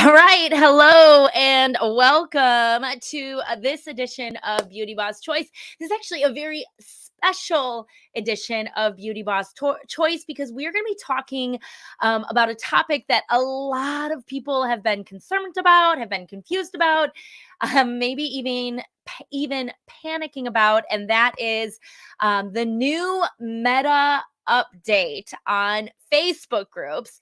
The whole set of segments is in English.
All right. Hello and welcome to this edition of Beauty Boss Choice. This is actually a very special edition of Beauty Boss Choice because we're going to be talking about a topic that a lot of people have been concerned about, have been confused about, maybe even panicking about, and that is the new meta update on Facebook groups.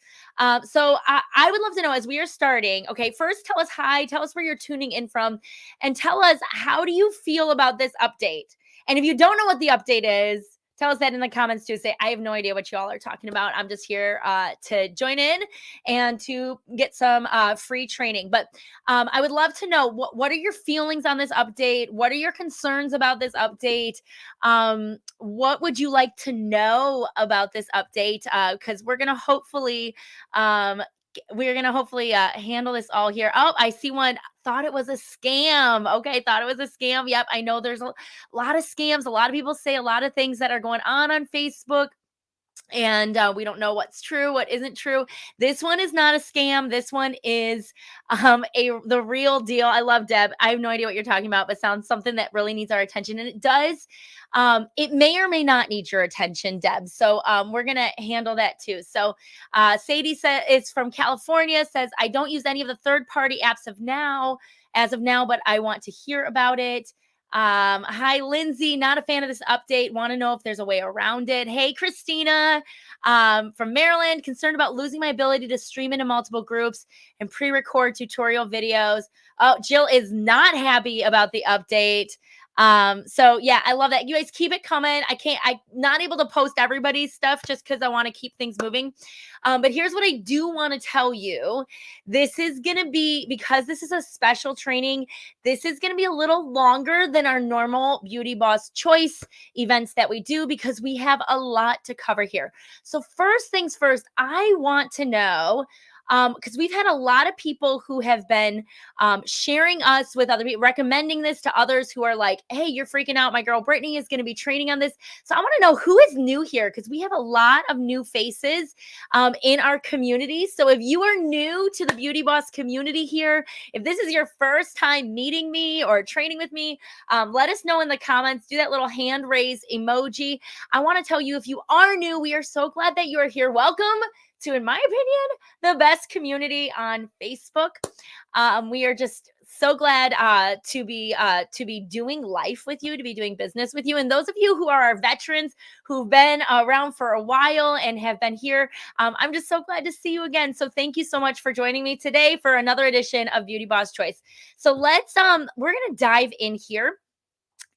So I would love to know as we are starting, okay, first tell us hi, tell us where you're tuning in from, and tell us how do you feel about this update? And if you don't know what the update is, tell us that in the comments too. Say, I have no idea what you all are talking about. I'm just here to join in and to get some free training. But I would love to know what are your feelings on this update? What are your concerns about this update? What would you like to know about this update? Because we're gonna hopefully handle this all here. Oh, I see one. Thought it was a scam. Okay, thought it was a scam. Yep, I know there's a lot of scams. A lot of people say a lot of things that are going on Facebook, and we don't know what's true, what isn't true. This one is not a scam. This one is the real deal. I love Deb. I have no idea what you're talking about, but sounds something that really needs our attention, and it does. It may or may not need your attention, Deb. So we're gonna handle that too. So Sadie says it's from California. Says I don't use any of the third-party apps as of now, but I want to hear about it. Hi, Lindsay. Not a fan of this update. Want to know if there's a way around it. Hey, Christina, from Maryland. Concerned about losing my ability to stream into multiple groups and pre-record tutorial videos. Oh, Jill is not happy about the update. So yeah, I love that. You guys keep it coming. I'm not able to post everybody's stuff just because I want to keep things moving. But here's what I do want to tell you. This is going to be, because this is a special training, this is going to be a little longer than our normal Beauty Boss Choice events that we do because we have a lot to cover here. So first things first, I want to know, because we've had a lot of people who have been sharing us with other people, recommending this to others who are like, hey, you're freaking out. My girl Brittany is going to be training on this. So I want to know who is new here because we have a lot of new faces in our community. So if you are new to the Beauty Boss community here, if this is your first time meeting me or training with me, let us know in the comments. Do that little hand raise emoji. I want to tell you, if you are new, we are so glad that you are here. Welcome to, in my opinion, the best community on Facebook. We are just so glad to be doing life with you, to be doing business with you. And those of you who are our veterans who've been around for a while and have been here, I'm just so glad to see you again. So thank you so much for joining me today for another edition of Beauty Boss Choice. So let's we're gonna dive in here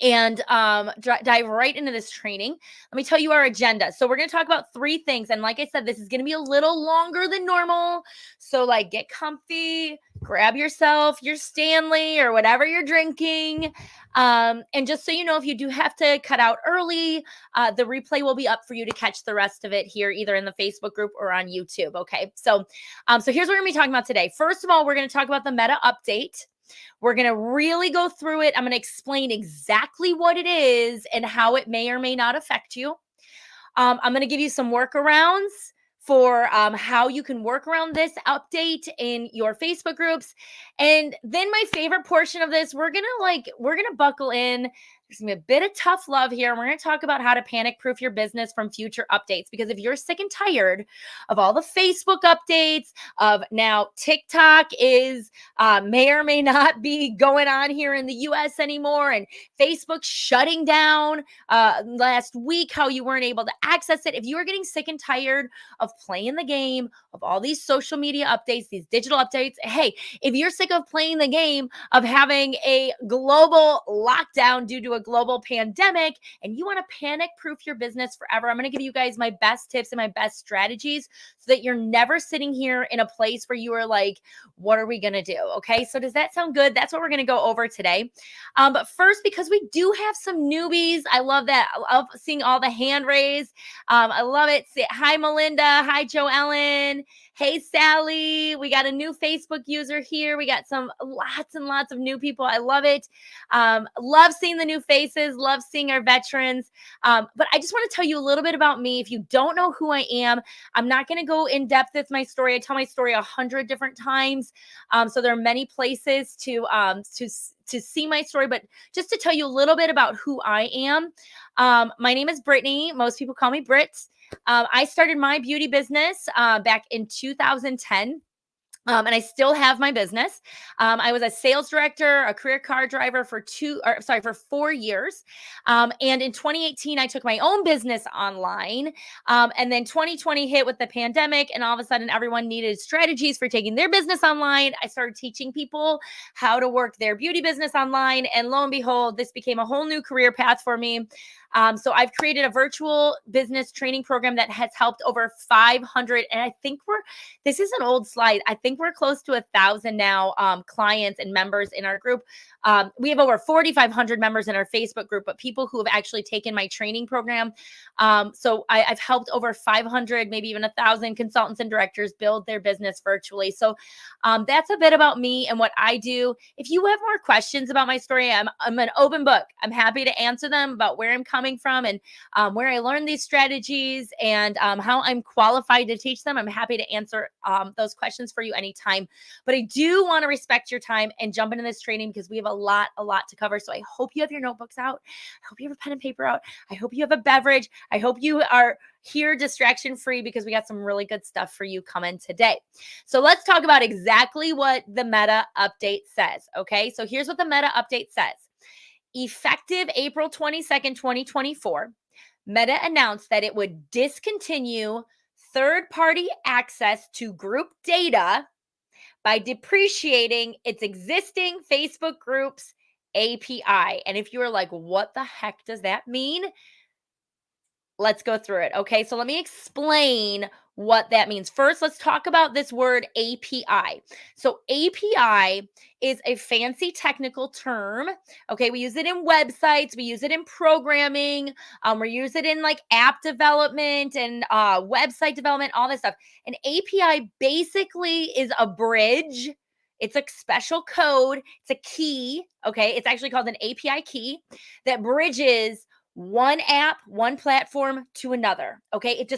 and dive right into this training. Let me tell you our agenda. So we're going to talk about 3 things. And like I said, this is going to be a little longer than normal. So like get comfy, grab yourself your Stanley or whatever you're drinking. And just so you know, if you do have to cut out early, the replay will be up for you to catch the rest of it here, either in the Facebook group or on YouTube. Okay. So here's what we're going to be talking about today. First of all, we're going to talk about the meta update. We're going to really go through it. I'm going to explain exactly what it is and how it may or may not affect you. I'm going to give you some workarounds for how you can work around this update in your Facebook groups. And then my favorite portion of this, we're going to buckle in. There's going to be a bit of tough love here. We're going to talk about how to panic proof your business from future updates. Because if you're sick and tired of all the Facebook updates, of now TikTok is may or may not be going on here in the US anymore, and Facebook shutting down last week, how you weren't able to access it. If you are getting sick and tired of playing the game, of all these social media updates, these digital updates, hey, if you're sick of playing the game of having a global lockdown due to a global pandemic and you want to panic proof your business forever, I'm going to give you guys my best tips and my best strategies so that you're never sitting here in a place where you are like, what are we going to do? Okay. So does that sound good? That's what we're going to go over today. But first, because we do have some newbies, I love that. I love seeing all the hand raised. I love it. Hi, Melinda. Hi, Joe Ellen. Hey, Sally. We got a new Facebook user here. We got lots and lots of new people. I love it. Love seeing the new faces. Love seeing our veterans. But I just want to tell you a little bit about me. If you don't know who I am, I'm not going to go in depth with my story. I tell my story 100 different times. So there are many places to see my story, but just to tell you a little bit about who I am. My name is Brittany. Most people call me Britt. I started my beauty business back in 2010. And I still have my business. I was a sales director, a career car driver for 4 years. And in 2018, I took my own business online. And then 2020 hit with the pandemic, and all of a sudden, everyone needed strategies for taking their business online. I started teaching people how to work their beauty business online. And lo and behold, this became a whole new career path for me. So I've created a virtual business training program that has helped over 500, and this is an old slide. I think we're close to 1,000 now, clients and members in our group. We have over 4,500 members in our Facebook group, but people who have actually taken my training program. So I've helped over 500, maybe even 1,000 consultants and directors build their business virtually. So that's a bit about me and what I do. If you have more questions about my story, I'm an open book. I'm happy to answer them about where I'm coming from and where I learned these strategies and how I'm qualified to teach them. I'm happy to answer those questions for you anytime. But I do want to respect your time and jump into this training because we have a lot to cover. So I hope you have your notebooks out. I hope you have a pen and paper out. I hope you have a beverage. I hope you are here distraction free because we got some really good stuff for you coming today. So let's talk about exactly what the meta update says. Okay. So here's what the meta update says. Effective April 22nd, 2024, Meta announced that it would discontinue third-party access to group data by depreciating its existing Facebook groups API. And if you're like, what the heck does that mean? Let's go through it. Okay, so let me explain what that means. First, let's talk about this word API. So API is a fancy technical term. Okay, we use it in websites, we use it in programming, we use it in like app development and website development, all this stuff. An API basically is a bridge. It's a special code. It's a key. Okay, it's actually called an API key that bridges one app, one platform to another. Okay. It's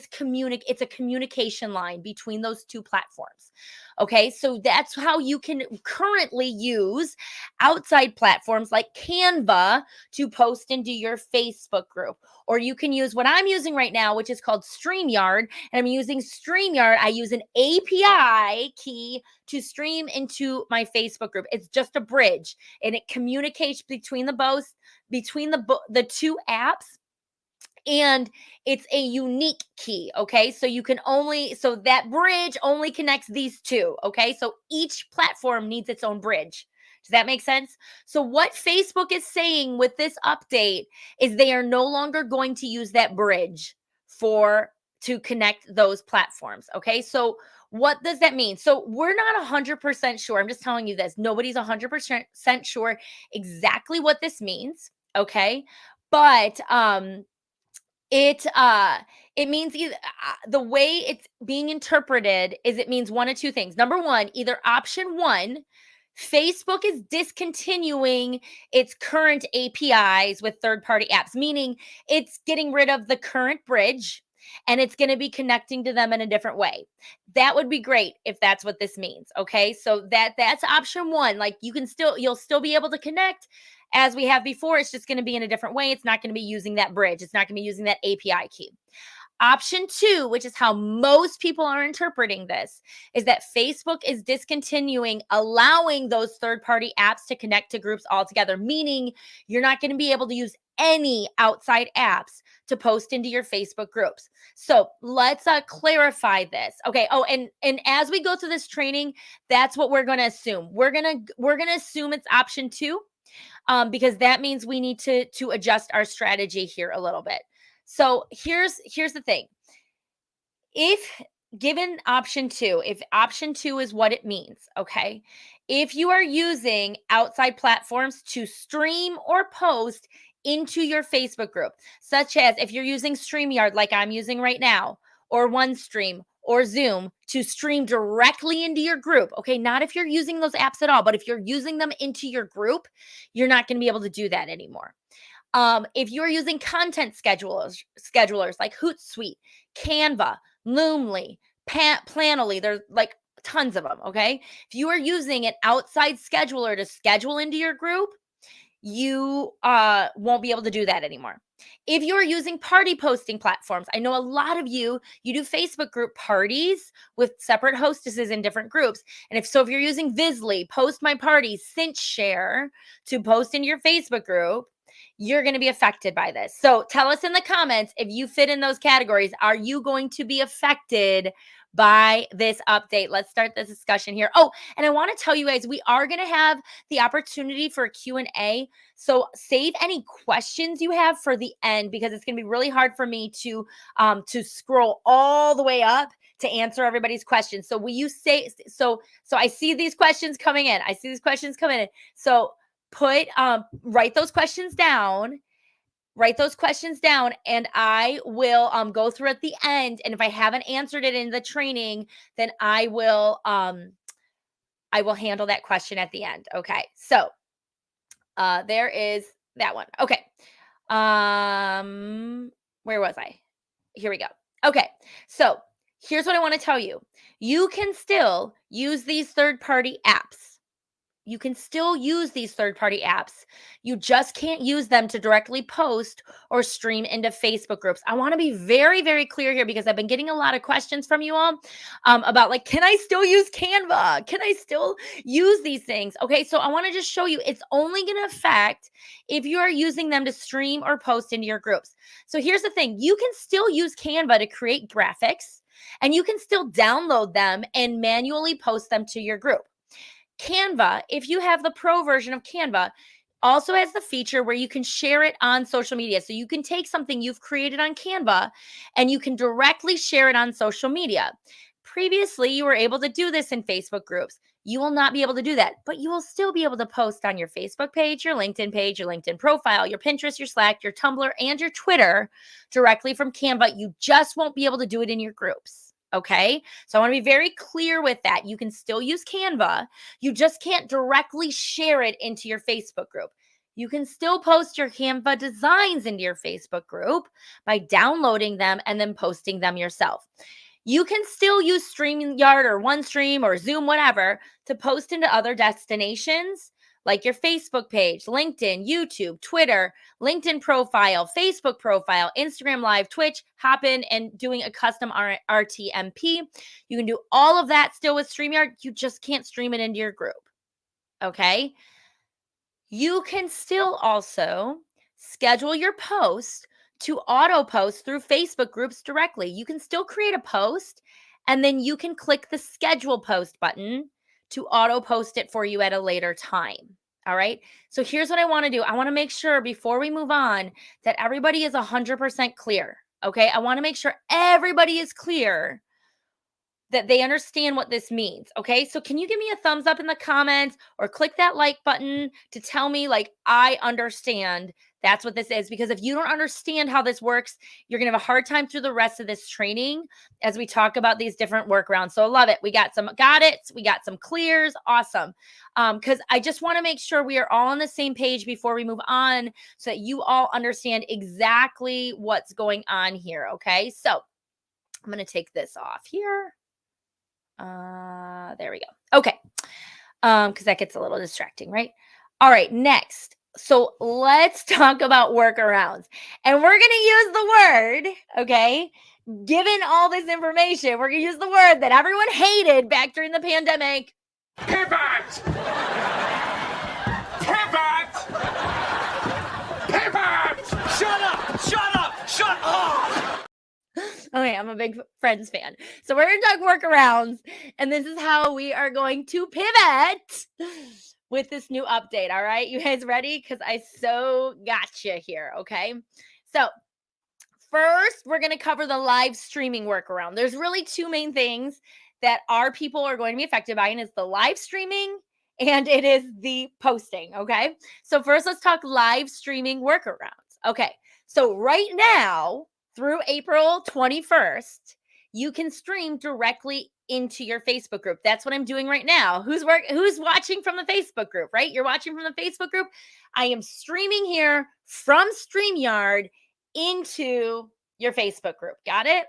a communication line between those two platforms. Okay. So that's how you can currently use outside platforms like Canva to post into your Facebook group. Or you can use what I'm using right now, which is called StreamYard. And I'm using StreamYard. I use an API key to stream into my Facebook group. It's just a bridge and it communicates between the two apps, and it's a unique key. Okay, so that bridge only connects these two. Okay, so each platform needs its own bridge. Does that make sense? So what Facebook is saying with this update is they are no longer going to use that bridge to connect those platforms. Okay, so what does that mean? So we're not 100% sure. I'm just telling you this. Nobody's 100% sure exactly what this means. Okay, but it means the way it's being interpreted is it means one of two things. Number one, either option one, Facebook is discontinuing its current APIs with third-party apps, meaning it's getting rid of the current bridge and it's going to be connecting to them in a different way. That would be great if that's what this means. Okay, so that's option one. Like you'll still be able to connect as we have before. It's just going to be in a different way. It's not going to be using that bridge. It's not going to be using that API key. Option two, which is how most people are interpreting this, is that Facebook is discontinuing allowing those third-party apps to connect to groups altogether, meaning you're not going to be able to use any outside apps to post into your Facebook groups. So let's clarify this. Okay. Oh, and as we go through this training, that's what we're going to assume. We're going to assume it's option two, because that means we need to adjust our strategy here a little bit. So here's the thing. If given option two, if option two is what it means, okay, if you are using outside platforms to stream or post into your Facebook group, such as if you're using StreamYard like I'm using right now, or OneStream or Zoom to stream directly into your group, okay, not if you're using those apps at all, but if you're using them into your group, you're not going to be able to do that anymore. If you're using content schedulers like Hootsuite, Canva, Loomly, Planoly, there's like tons of them, okay? If you are using an outside scheduler to schedule into your group, you won't be able to do that anymore. If you're using party posting platforms, I know a lot of you do Facebook group parties with separate hostesses in different groups. And if you're using Visly, Post My Party, Cinch Share to post in your Facebook group, you're going to be affected by this. So tell us in the comments if you fit in those categories. Are you going to be affected by this update? Let's start this discussion here. Oh, and I want to tell you guys, we are going to have the opportunity for a Q&A. So save any questions you have for the end, because it's going to be really hard for me to scroll all the way up to answer everybody's questions. So will you say, so I see these questions coming in. So write those questions down. And I will go through at the end. And if I haven't answered it in the training, then I will handle that question at the end. Okay. So there is that one. Okay. Where was I? Here we go. Okay. So here's what I want to tell you. You can still use these third-party apps. You can still use these third-party apps. You just can't use them to directly post or stream into Facebook groups. I want to be very, very clear here, because I've been getting a lot of questions from you all about like, can I still use Canva? Can I still use these things? Okay, so I want to just show you it's only going to affect if you are using them to stream or post into your groups. So here's the thing. You can still use Canva to create graphics, and you can still download them and manually post them to your group. Canva, if you have the pro version of Canva, also has the feature where you can share it on social media. So you can take something you've created on Canva and you can directly share it on social media. Previously, you were able to do this in Facebook groups. You will not be able to do that, but you will still be able to post on your Facebook page, your LinkedIn page, your LinkedIn profile, your Pinterest, your Slack, your Tumblr, and your Twitter directly from Canva. You just won't be able to do it in your groups. Okay, so I want to be very clear with that. You can still use Canva. You just can't directly share it into your Facebook group. You can still post your Canva designs into your Facebook group by downloading them and then posting them yourself. You can still use StreamYard or OneStream or Zoom, whatever, to post into other destinations like your Facebook page, LinkedIn, YouTube, Twitter, LinkedIn profile, Facebook profile, Instagram Live, Twitch, hop in and doing a custom RTMP. You can do all of that still with StreamYard. You just can't stream it into your group. Okay? You can still also schedule your post to auto post through Facebook groups directly. You can still create a post, and then you can click the schedule post button to auto post it for you at a later time. All right. So here's what I want to do. I want to make sure before we move on that everybody is 100% clear. Okay. I want to make sure everybody is clear that they understand what this means. Okay. So can you give me a thumbs up in the comments or click that like button to tell me, like, I understand that's what this is? Because if you don't understand how this works, you're going to have a hard time through the rest of this training as we talk about these different workarounds. So I love it. We got it. We got some clears. Awesome. Because I just want to make sure we are all on the same page before we move on so that you all understand exactly what's going on here. Okay. So I'm going to take this off here. There we go. Okay. Because that gets a little distracting, right? All right, next. So let's talk about workarounds. And we're going to use the word, okay? Given all this information, we're going to use the word that everyone hated back during the pandemic. Pivot! Pivot! Pivot! Shut up! Shut up! Shut up! Okay, I'm a big Friends fan. So we're going to talk workarounds, and this is how we are going to pivot with this new update. All right, you guys ready? Because I so got you here. Okay, so first we're going to cover the live streaming workaround. There's really two main things that our people are going to be affected by, and it's the live streaming and it is the posting. Okay, so first let's talk live streaming workarounds. Okay, so right now through April 21st, you can stream directly into your Facebook group. That's what I'm doing right now. Who's watching from the Facebook group, right? You're watching from the Facebook group. I am streaming here from StreamYard into your Facebook group. Got it?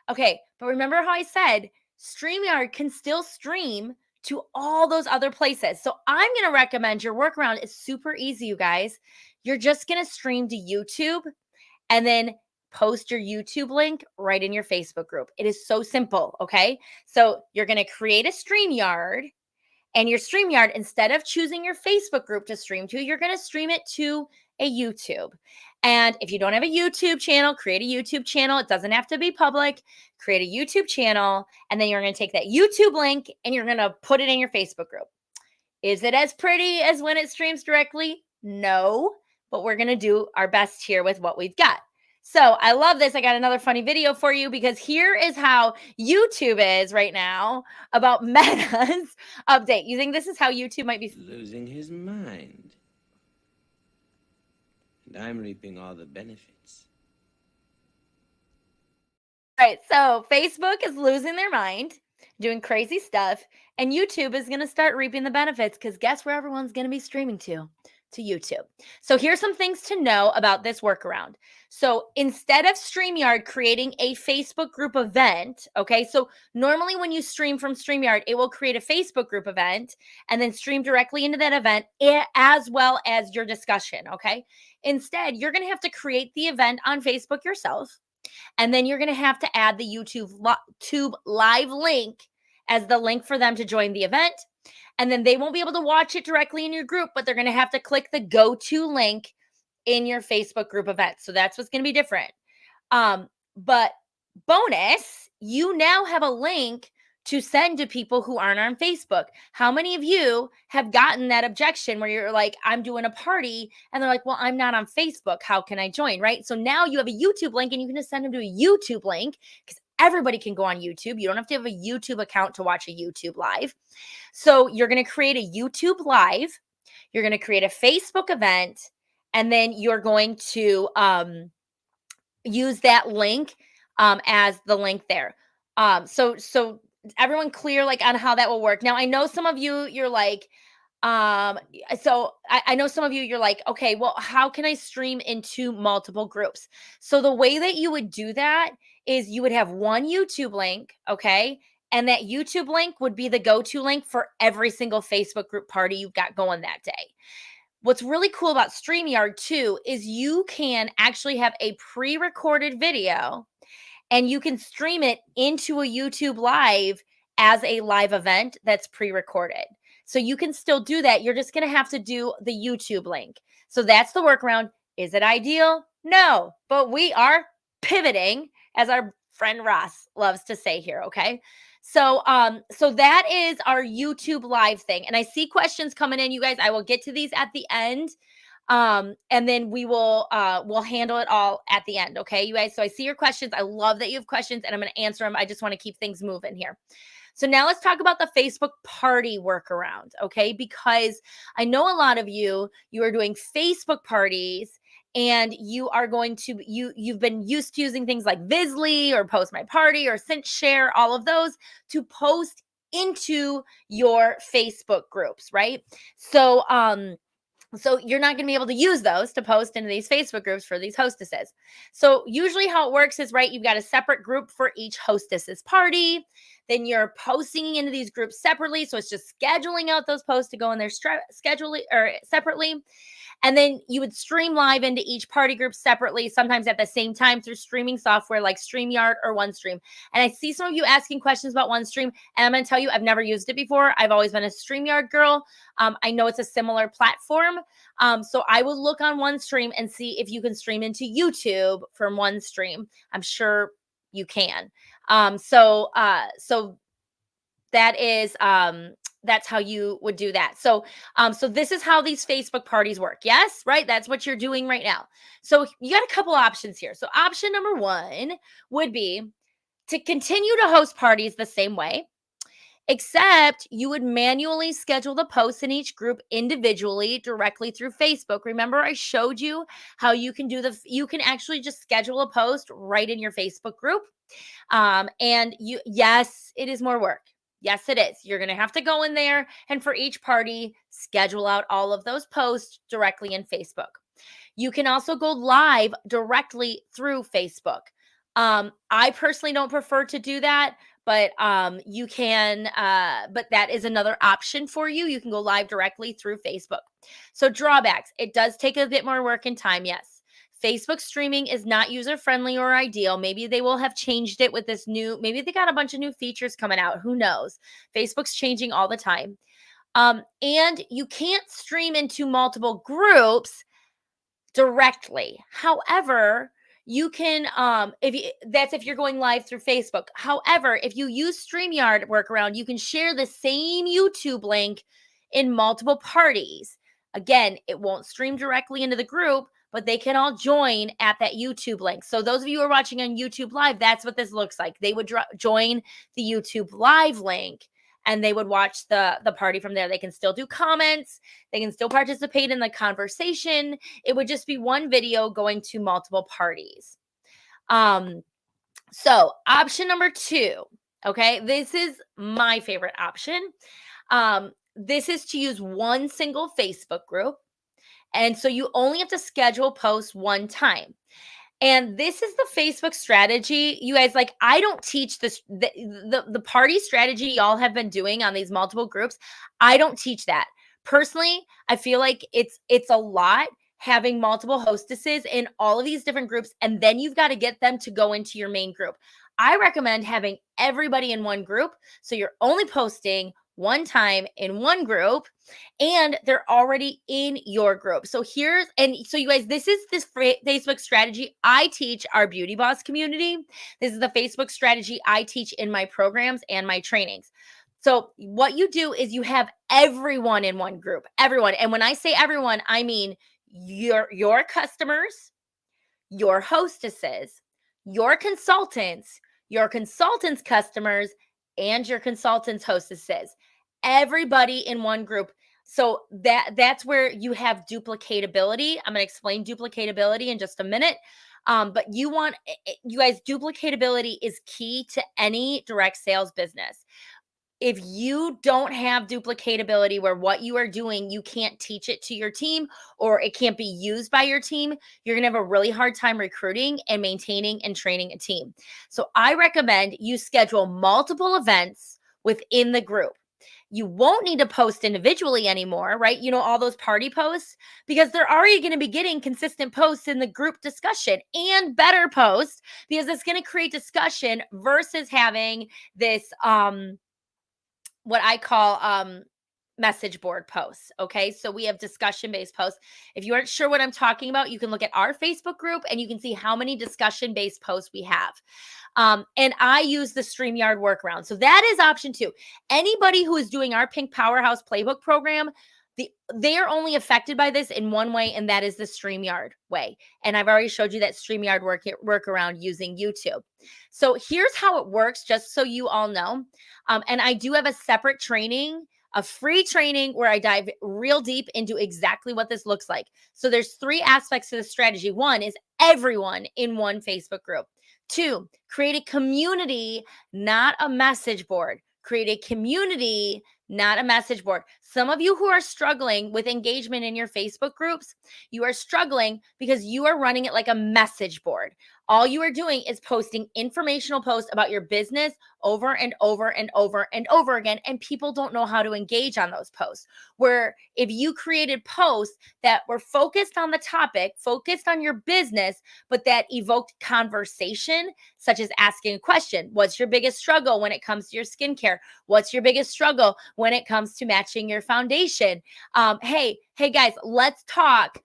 Okay, but remember how I said StreamYard can still stream to all those other places. So I'm going to recommend your workaround is super easy, you guys. You're just going to stream to YouTube and then post your YouTube link right in your Facebook group. It is so simple, okay? So you're going to create a StreamYard, and your StreamYard, instead of choosing your Facebook group to stream to, you're going to stream it to a YouTube. And if you don't have a YouTube channel, create a YouTube channel. It doesn't have to be public. Create a YouTube channel, and then you're going to take that YouTube link and you're going to put it in your Facebook group. Is it as pretty as when it streams directly? No, but we're going to do our best here with what we've got. So I love this. I got another funny video for you because here is how YouTube is right now about Meta's update. You think this is how YouTube might be losing his mind. And I'm reaping all the benefits. All right, so Facebook is losing their mind, doing crazy stuff, and YouTube is going to start reaping the benefits because guess where everyone's going to be streaming to? To YouTube. So here's some things to know about this workaround. So instead of StreamYard creating a Facebook group event, okay, so normally when you stream from StreamYard, it will create a Facebook group event and then stream directly into that event as well as your discussion, okay? Instead, you're going to have to create the event on Facebook yourself. And then you're going to have to add the YouTube live link as the link for them to join the event. And then they won't be able to watch it directly in your group, but they're going to have to click the go to link in your Facebook group event. So that's what's going to be different. But bonus, you now have a link to send to people who aren't on Facebook. How many of you have gotten that objection where you're like, I'm doing a party, and they're like, well, I'm not on Facebook. How can I join? Right? So now you have a YouTube link and you can just send them to a YouTube link because everybody can go on YouTube. You don't have to have a YouTube account to watch a YouTube live. So you're going to create a YouTube live. You're going to create a Facebook event, and then you're going to use that link as the link there. So everyone clear like on how that will work. Now I know some of you you're like so I know some of you you're like, okay, well, how can I stream into multiple groups? So the way that you would do that is you would have one YouTube link, okay? And that YouTube link would be the go-to link for every single Facebook group party you've got going that day. What's really cool about StreamYard too is you can actually have a pre-recorded video and you can stream it into a YouTube live as a live event that's pre-recorded. So you can still do that. You're just going to have to do the YouTube link. So that's the workaround. Is it ideal? No, but we are pivoting, as our friend Ross loves to say here, okay? So that is our YouTube live thing. And I see questions coming in, you guys. I will get to these at the end. And then we'll handle it all at the end. Okay, you guys. So I see your questions. I love that you have questions and I'm going to answer them. I just want to keep things moving here. So now let's talk about the Facebook party workaround. Okay, because I know a lot of you are doing Facebook parties and you are going to, you've been used to using things like Visly or Post My Party or Cinch Share, all of those to post into your Facebook groups, right? So you're not going to be able to use those to post into these Facebook groups for these hostesses. So usually how it works is, right, you've got a separate group for each hostess's party. Then you're posting into these groups separately. So it's just scheduling out those posts to go in there separately. And then you would stream live into each party group separately, sometimes at the same time through streaming software like StreamYard or OneStream. And I see some of you asking questions about OneStream, and I'm going to tell you, I've never used it before. I've always been a StreamYard girl. I know it's a similar platform. So I would look on OneStream and see if you can stream into YouTube from OneStream. I'm sure you can. So that is that's how you would do that. So this is how these Facebook parties work. Yes, right? That's what you're doing right now. So you got a couple options here. So option number one would be to continue to host parties the same way, except you would manually schedule the posts in each group individually directly through Facebook. Remember, I showed you how you can you can actually just schedule a post right in your Facebook group. Yes, it is more work. Yes, it is. You're going to have to go in there and for each party, schedule out all of those posts directly in Facebook. You can also go live directly through Facebook. I personally don't prefer to do that, but you can but that is another option for you. You can go live directly through Facebook. So drawbacks, it does take a bit more work and time, yes. Facebook streaming is not user friendly or ideal. Maybe they will have changed it with this new, maybe they got a bunch of new features coming out. Who knows? Facebook's changing all the time. And you can't stream into multiple groups directly. However, you can if you're going live through Facebook. However, if you use StreamYard workaround, you can share the same YouTube link in multiple parties. Again, it won't stream directly into the group, but they can all join at that YouTube link. So those of you who are watching on YouTube Live, that's what this looks like. They would join the YouTube Live link and they would watch the party from there. They can still do comments. They can still participate in the conversation. It would just be one video going to multiple parties. So option number 2, okay, this is my favorite option. This is to use one single Facebook group. And so you only have to schedule posts one time. And this is the Facebook strategy. You guys, like, I don't teach this, the party strategy y'all have been doing on these multiple groups. I don't teach that. Personally, I feel like it's a lot having multiple hostesses in all of these different groups, and then you've got to get them to go into your main group. I recommend having everybody in one group. So you're only posting one time in one group and they're already in your group. So you guys, this is this Facebook strategy I teach our Beauty Boss community. This is the Facebook strategy I teach in my programs and my trainings. So what you do is you have everyone in one group, everyone. And when I say everyone, I mean your customers, your hostesses, your consultants customers, and your consultants hostesses. Everybody in one group. So that's where you have duplicatability. I'm going to explain duplicatability in just a minute. But you guys, duplicatability is key to any direct sales business. If you don't have duplicatability where what you are doing, you can't teach it to your team or it can't be used by your team, you're going to have a really hard time recruiting and maintaining and training a team. So I recommend you schedule multiple events within the group. You won't need to post individually anymore, right? You know, all those party posts, because they're already going to be getting consistent posts in the group discussion and better posts, because it's going to create discussion versus having this, what I call message board posts. Okay. So we have discussion based posts. If you aren't sure what I'm talking about, you can look at our Facebook group and you can see how many discussion based posts we have. And I use the StreamYard workaround. So that is option 2. Anybody who is doing our Pink Powerhouse Playbook program, they are only affected by this in one way, and that is the StreamYard way. And I've already showed you that StreamYard workaround using YouTube. So here's how it works, just so you all know. And I do have a separate training, a free training where I dive real deep into exactly what this looks like. So there's 3 aspects to the strategy. 1 is everyone in one Facebook group. 2, create a community, not a message board. Create a community, not a message board. Some of you who are struggling with engagement in your Facebook groups, you are struggling because you are running it like a message board. All you are doing is posting informational posts about your business over and over and over and over again, and people don't know how to engage on those posts. Where if you created posts that were focused on the topic, focused on your business, but that evoked conversation, such as asking a question. What's your biggest struggle when it comes to your skincare? What's your biggest struggle when it comes to matching your foundation? Hey guys, let's talk.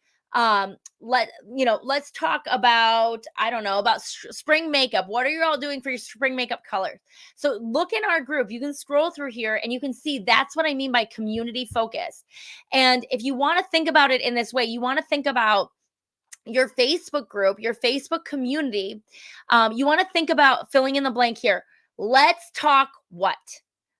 Let's talk about, I don't know, about spring makeup. What are you all doing for your spring makeup colors? So look in our group. You can scroll through here and you can see that's what I mean by community focus. And if you want to think about it in this way, you want to think about your Facebook group, your Facebook community. You want to think about filling in the blank here. Let's talk what?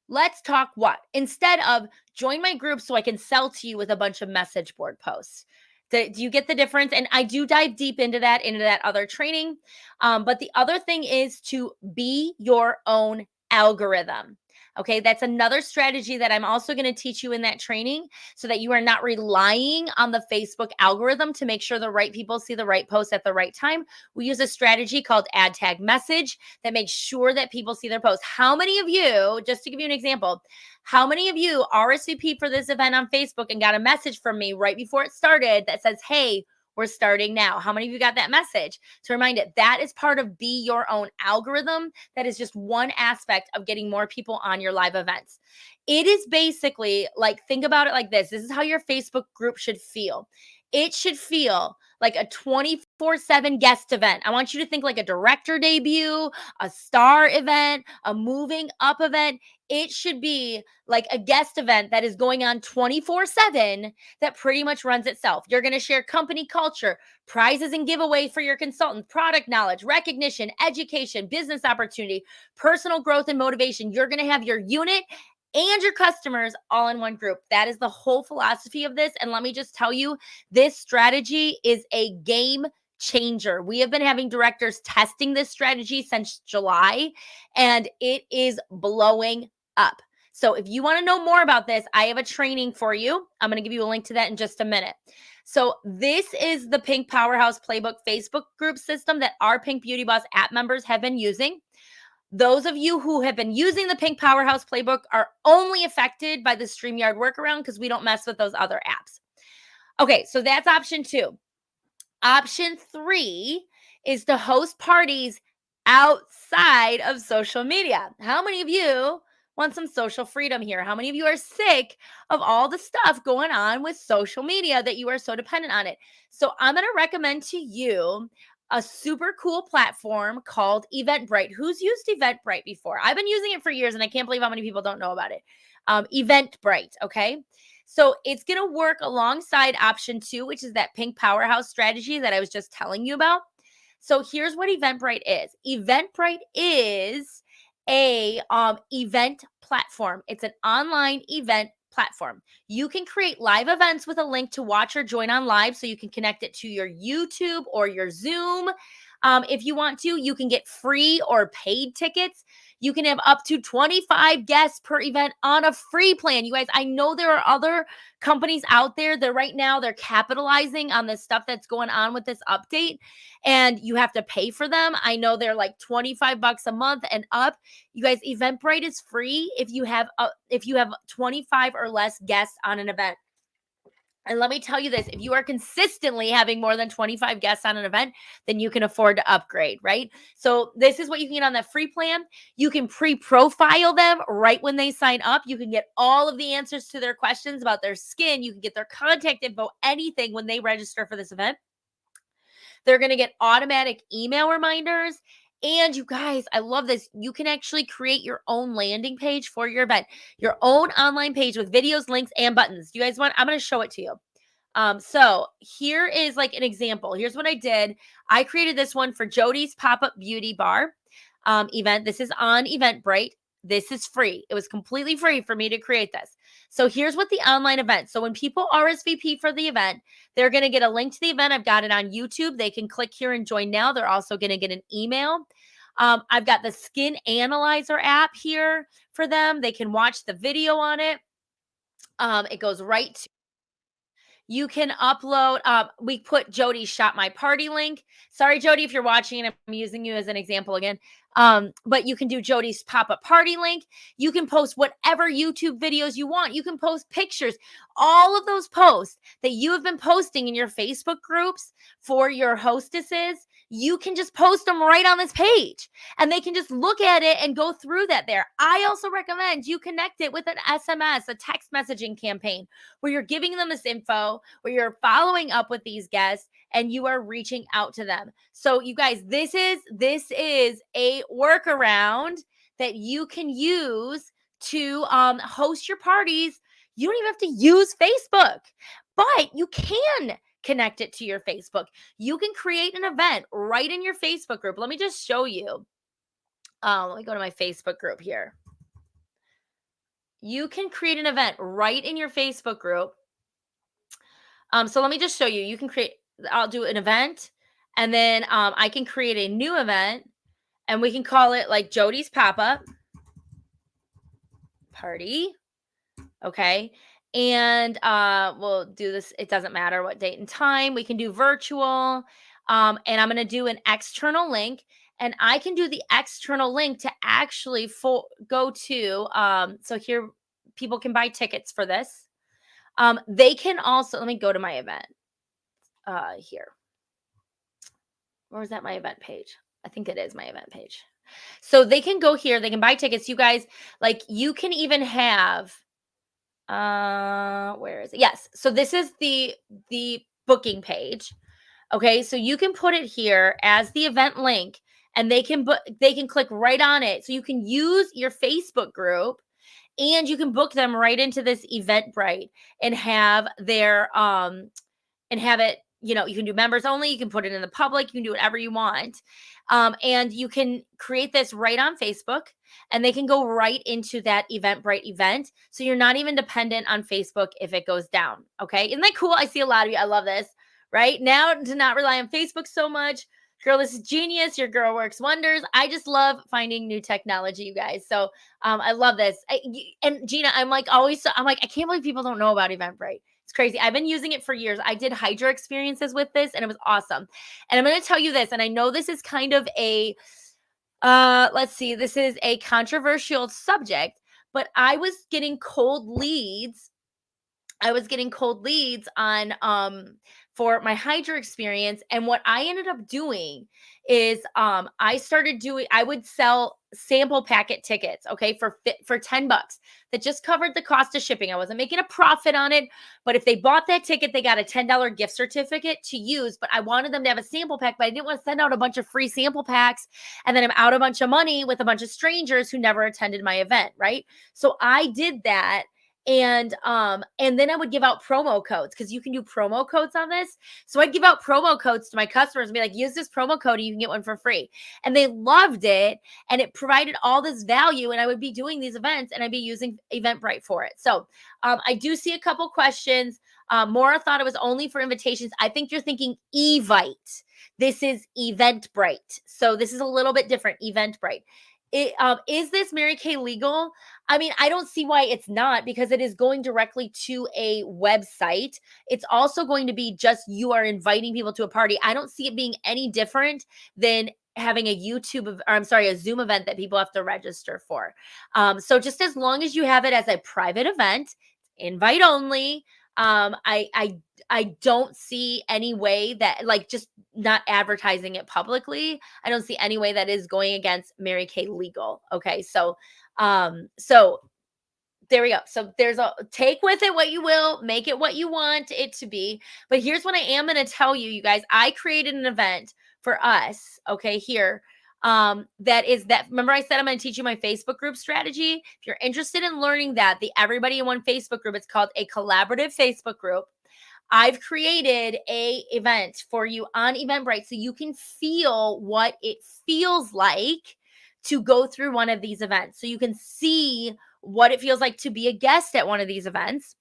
Let's talk what? Instead of join my group so I can sell to you with a bunch of message board posts. Do you get the difference? And I do dive deep into that other training. But the other thing is to be your own algorithm. Okay, that's another strategy that I'm also going to teach you in that training so that you are not relying on the Facebook algorithm to make sure the right people see the right post at the right time. We use a strategy called ad tag message that makes sure that people see their posts. How many of you, just to give you an example, how many of you RSVP for this event on Facebook and got a message from me right before it started that says, hey, we're starting now? How many of you got that message? To remind it, that is part of Be Your Own algorithm. That is just one aspect of getting more people on your live events. It is basically like, think about it like this. This is how your Facebook group should feel. It should feel like a 24/7 guest event. I want you to think like a director debut, a star event, a moving up event. It should be like a guest event that is going on 24/7 that pretty much runs itself. You're going to share company culture, prizes and giveaway for your consultant, product knowledge, recognition, education, business opportunity, personal growth and motivation. You're going to have your unit and your customers all in one group. That is the whole philosophy of this. And let me just tell you, this strategy is a game changer. We have been having directors testing this strategy since July, and it is blowing up. So if you want to know more about this, I have a training for you. I'm going to give you a link to that in just a minute. So this is the Pink Powerhouse Playbook Facebook group system that our Pink Beauty Boss app members have been using. Those of you who have been using the Pink Powerhouse Playbook are only affected by the StreamYard workaround because we don't mess with those other apps. Okay, so that's option 2. Option 3 is to host parties outside of social media. How many of you want some social freedom here? How many of you are sick of all the stuff going on with social media that you are so dependent on it? So I'm going to recommend to you a super cool platform called Eventbrite. Who's used Eventbrite before? I've been using it for years and I can't believe how many people don't know about it. Eventbrite, okay? So it's going to work alongside option 2, which is that Pink Powerhouse strategy that I was just telling you about. So here's what Eventbrite is. Eventbrite is a event platform. It's an online event platform. You can create live events with a link to watch or join on live, so you can connect it to your YouTube or your Zoom. If you want to, you can get free or paid tickets. You can have up to 25 guests per event on a free plan. You guys, I know there are other companies out there that right now they're capitalizing on this stuff that's going on with this update, and you have to pay for them. I know they're like $25 a month and up. You guys, Eventbrite is free if you have 25 or less guests on an event. And let me tell you this, if you are consistently having more than 25 guests on an event, then you can afford to upgrade, right? So this is what you can get on that free plan. You can pre-profile them right when they sign up. You can get all of the answers to their questions about their skin. You can get their contact info, anything when they register for this event. They're going to get automatic email reminders. And you guys, I love this. You can actually create your own landing page for your event, your own online page with videos, links, and buttons. Do you guys want? I'm going to show it to you. So here is like an example. Here's what I did. I created this one for Jody's Pop-Up Beauty Bar event. This is on Eventbrite. This is free. It was completely free for me to create this. So here's what the online event. So when people RSVP for the event, they're going to get a link to the event. I've got it on YouTube. They can click here and join now. They're also going to get an email. I've got the Skin Analyzer app here for them. They can watch the video on it. It goes right to you can upload, we put Jody's Shop My Party link. Sorry, Jody, if you're watching and I'm using you as an example again. But you can do Jody's pop-up party link. You can post whatever YouTube videos you want. You can post pictures. All of those posts that you have been posting in your Facebook groups for your hostesses, you can just post them right on this page and they can just look at it and go through that there. I also recommend you connect it with an SMS, a text messaging campaign where you're giving them this info, where you're following up with these guests and you are reaching out to them. So you guys, this is a workaround that you can use to host your parties. You don't even have to use Facebook, but you can connect it to your Facebook. You can create an event right in your Facebook group. Let me just show you. Let me go to my Facebook group here. You can create an event right in your Facebook group. So let me just show you. You can create, I'll do an event and then I can create a new event and we can call it like Jody's Pop-Up. party. Okay. And we'll do this. It doesn't matter what date and time. We can do virtual. And I'm going to do an external link. And I can do the external link to actually go to. So here, people can buy tickets for this. They can also, let me go to my event here. Or is that my event page? I think it is my event page. So they can go here. They can buy tickets. You guys, like, you can even have, where is it? Yes. So this is the booking page. Okay. So you can put it here as the event link, and they can click right on it. So you can use your Facebook group, and you can book them right into this Eventbrite and have it, you can do members only, you can put it in the public, you can do whatever you want. And you can create this right on Facebook, and they can go right into that Eventbrite event. So you're not even dependent on Facebook if it goes down. Okay. Isn't that cool? I see a lot of you. I love this. Right now, to not rely on Facebook so much. Girl, this is genius. Your girl works wonders. I just love finding new technology, you guys. So I love this. And Gina, I'm like, I can't believe people don't know about Eventbrite. It's crazy. I've been using it for years. I did Hydra experiences with this, and it was awesome. And I'm going to tell you this, and I know this is kind of a, this is a controversial subject, but I was getting cold leads. On for my Hydra experience. And what I ended up doing is I would sell sample packet tickets, okay, for $10 that just covered the cost of shipping. I wasn't making a profit on it, but if they bought that ticket, they got a $10 gift certificate to use. But I wanted them to have a sample pack, but I didn't want to send out a bunch of free sample packs and then I'm out a bunch of money with a bunch of strangers who never attended my event, right? So I did that. And then I would give out promo codes, because you can do promo codes on this. So I'd give out promo codes to my customers and be like, use this promo code and you can get one for free. And they loved it, and it provided all this value. And I would be doing these events, and I'd be using Eventbrite for it. So I do see a couple questions. Maura thought it was only for invitations. I think you're thinking Evite. This is Eventbrite. So this is a little bit different. Eventbrite. Is this Mary Kay legal? I mean, I don't see why it's not, because it is going directly to a website. It's also going to be just, you are inviting people to a party. I don't see it being any different than having a Zoom event that people have to register for. So just as long as you have it as a private event, invite only, I don't see any way that, like, just not advertising it publicly, I don't see any way that is going against Mary Kay legal. Okay. So there we go. So take with it what you will, make it what you want it to be. But here's what I am going to tell you, you guys. I created an event for us. Okay. Here. Remember I said I'm going to teach you my Facebook group strategy. If you're interested in learning that, the Everybody in One Facebook group, it's called a collaborative Facebook group. I've created a event for you on Eventbrite, so you can feel what it feels like to go through one of these events. So you can see what it feels like to be a guest at one of these events.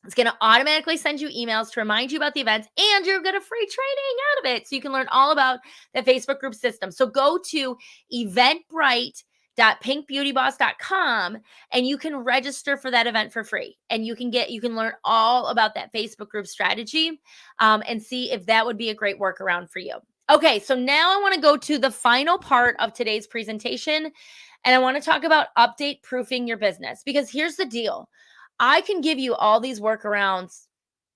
It's going to automatically send you emails to remind you about the events, and you're going to free training out of it. So you can learn all about the Facebook group system. So go to eventbrite.pinkbeautyboss.com and you can register for that event for free. And you can learn all about that Facebook group strategy and see if that would be a great workaround for you. Okay, so now I want to go to the final part of today's presentation, and I want to talk about update proofing your business, because here's the deal. I can give you all these workarounds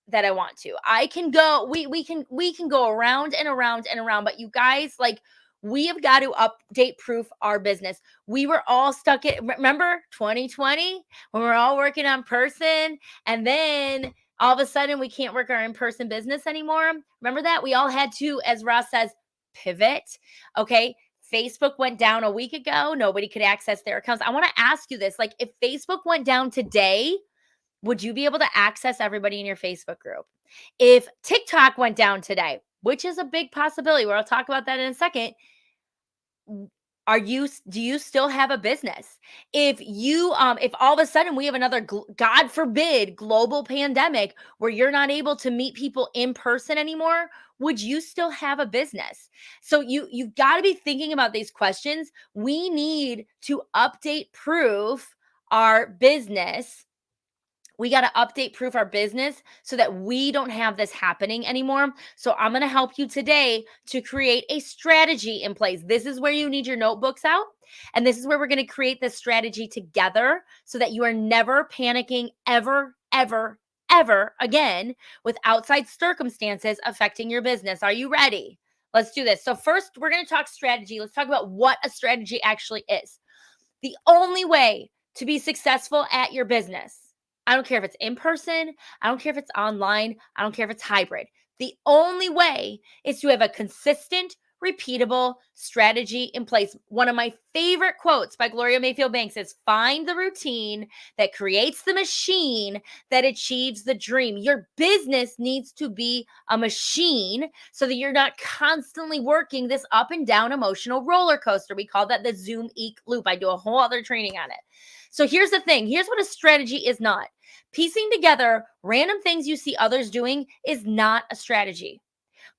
that I want to. I can go, we can go around and around and around, but you guys, like, we have got to update proof our business. We were all stuck in, remember 2020 when we're all working on person, and then all of a sudden we can't work our in-person business anymore. Remember that? We all had to, as Ross says, pivot. Okay. Facebook went down a week ago. Nobody could access their accounts. I want to ask you this, like, if Facebook went down today, would you be able to access everybody in your Facebook group? If TikTok went down today, which is a big possibility, where I'll talk about that in a second, do you still have a business? If all of a sudden we have another, God forbid, global pandemic where you're not able to meet people in person anymore, would you still have a business? So you've got to be thinking about these questions. We need to update proof our business. We got to update proof our business so that we don't have this happening anymore. So I'm going to help you today to create a strategy in place. This is where you need your notebooks out. And this is where we're going to create this strategy together so that you are never panicking ever, ever, ever again with outside circumstances affecting your business. Are you ready? Let's do this. So first, we're going to talk strategy. Let's talk about what a strategy actually is. The only way to be successful at your business, I don't care if it's in person, I don't care if it's online, I don't care if it's hybrid. The only way is to have a consistent, repeatable strategy in place. One of my favorite quotes by Gloria Mayfield Banks is, find the routine that creates the machine that achieves the dream. Your business needs to be a machine so that you're not constantly working this up and down emotional roller coaster. We call that the Zoom Eek loop. I do a whole other training on it. So here's the thing. Here's what a strategy is not. Piecing together random things you see others doing is not a strategy.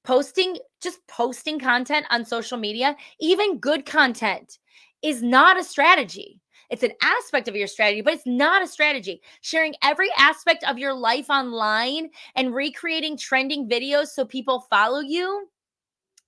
Just posting content on social media, even good content, is not a strategy. It's an aspect of your strategy, but it's not a strategy. Sharing every aspect of your life online and recreating trending videos so people follow you,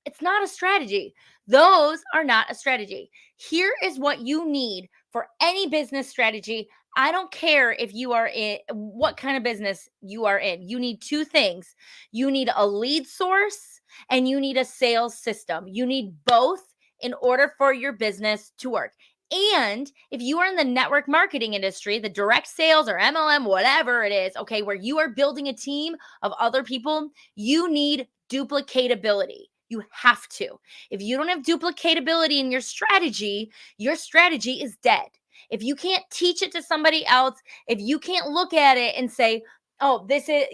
it's not a strategy. Those are not a strategy. Here is what you need for any business strategy. I don't care if you are in what kind of business you are in. You need two things. You need a lead source and you need a sales system. You need both in order for your business to work. And if you are in the network marketing industry, the direct sales or MLM, whatever it is, okay, where you are building a team of other people, you need duplicatability. You have to. If you don't have duplicatability in your strategy is dead. If you can't teach it to somebody else, if you can't look at it and say, oh, this is,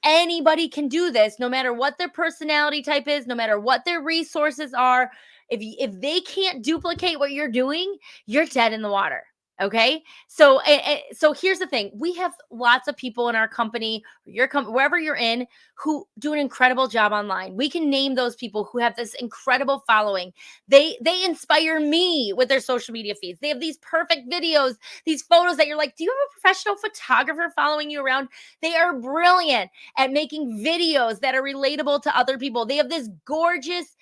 anybody can do this, no matter what their personality type is, no matter what their resources are, if they can't duplicate what you're doing, you're dead in the water. Okay. So here's the thing. We have lots of people in our company, wherever you're in, who do an incredible job online. We can name those people who have this incredible following. They inspire me with their social media feeds. They have these perfect videos, these photos that you're like, do you have a professional photographer following you around? They are brilliant at making videos that are relatable to other people. They have this gorgeous,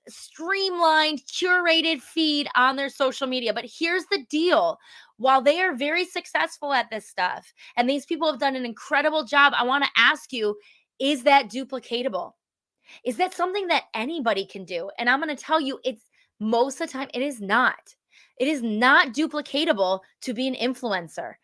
streamlined, curated feed on their social media. But here's the deal. While they are very successful at this stuff, and these people have done an incredible job, I want to ask you, is that duplicatable? Is that something that anybody can do? And I'm going to tell you, it's most of the time, it is not. It is not duplicatable to be an influencer.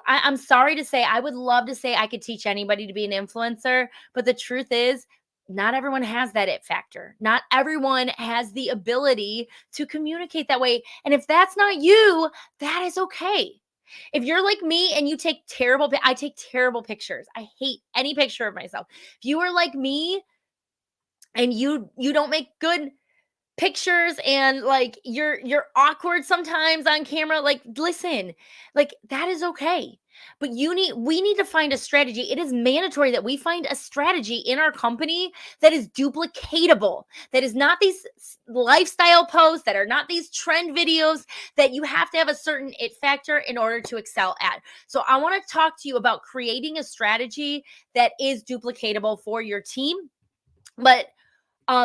I'm sorry to say, I would love to say I could teach anybody to be an influencer, but the truth is, not everyone has that it factor. Not everyone has the ability to communicate that way. And if that's not you, that is okay. If you're like me and you take I take terrible pictures. I hate any picture of myself. If you are like me and you don't make good pictures and like you're awkward sometimes on camera, like listen, like that is okay. But we need to find a strategy. It is mandatory that we find a strategy in our company that is duplicatable, that is not these lifestyle posts, that are not these trend videos that you have to have a certain it factor in order to excel at. So I want to talk to you about creating a strategy that is duplicatable for your team. But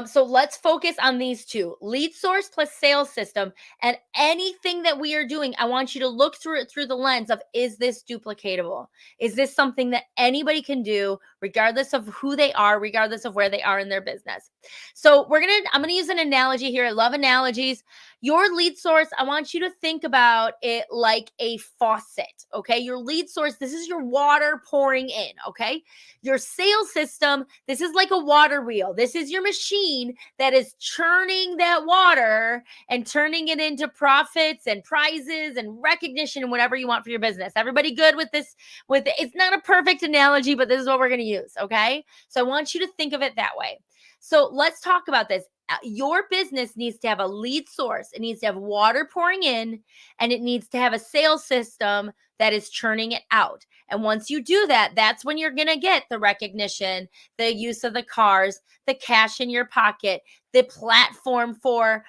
so let's focus on these two: lead source plus sales system. And anything that we are doing, I want you to look through it through the lens of, is this duplicatable? Is this something that anybody can do, regardless of who they are, regardless of where they are in their business? So I'm gonna use an analogy here. I love analogies. Your lead source, I want you to think about it like a faucet. Okay. Your lead source, this is your water pouring in. Okay. Your sales system, this is like a water wheel. This is your machine that is churning that water and turning it into profits and prizes and recognition and whatever you want for your business. Everybody good with this? It's not a perfect analogy, but this is what we're going to use. Okay. So I want you to think of it that way. So let's talk about this. your business needs to have a lead source. It needs to have water pouring in, and it needs to have a sales system that is churning it out. And once you do that, that's when you're going to get the recognition, the use of the cars, the cash in your pocket, the platform for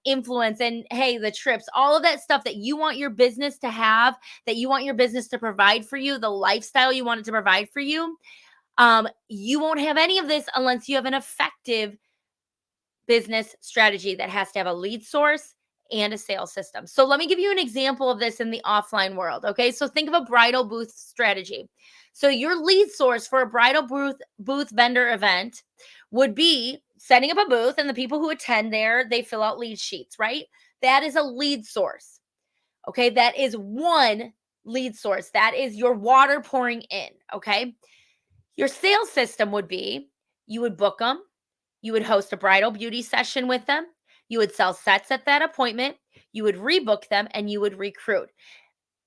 influence, and hey, the trips, all of that stuff that you want your business to have, that you want your business to provide for you, the lifestyle you want it to provide for you. You won't have any of this unless you have an effective business strategy that has to have a lead source and a sales system. So let me give you an example of this in the offline world. Okay. So think of a bridal booth strategy. So your lead source for a bridal booth vendor event would be setting up a booth, and the people who attend there, they fill out lead sheets, right? That is a lead source. Okay. That is one lead source. That is your water pouring in. Okay. Your sales system would be, you would book them, you would host a bridal beauty session with them, you would sell sets at that appointment, you would rebook them, and you would recruit.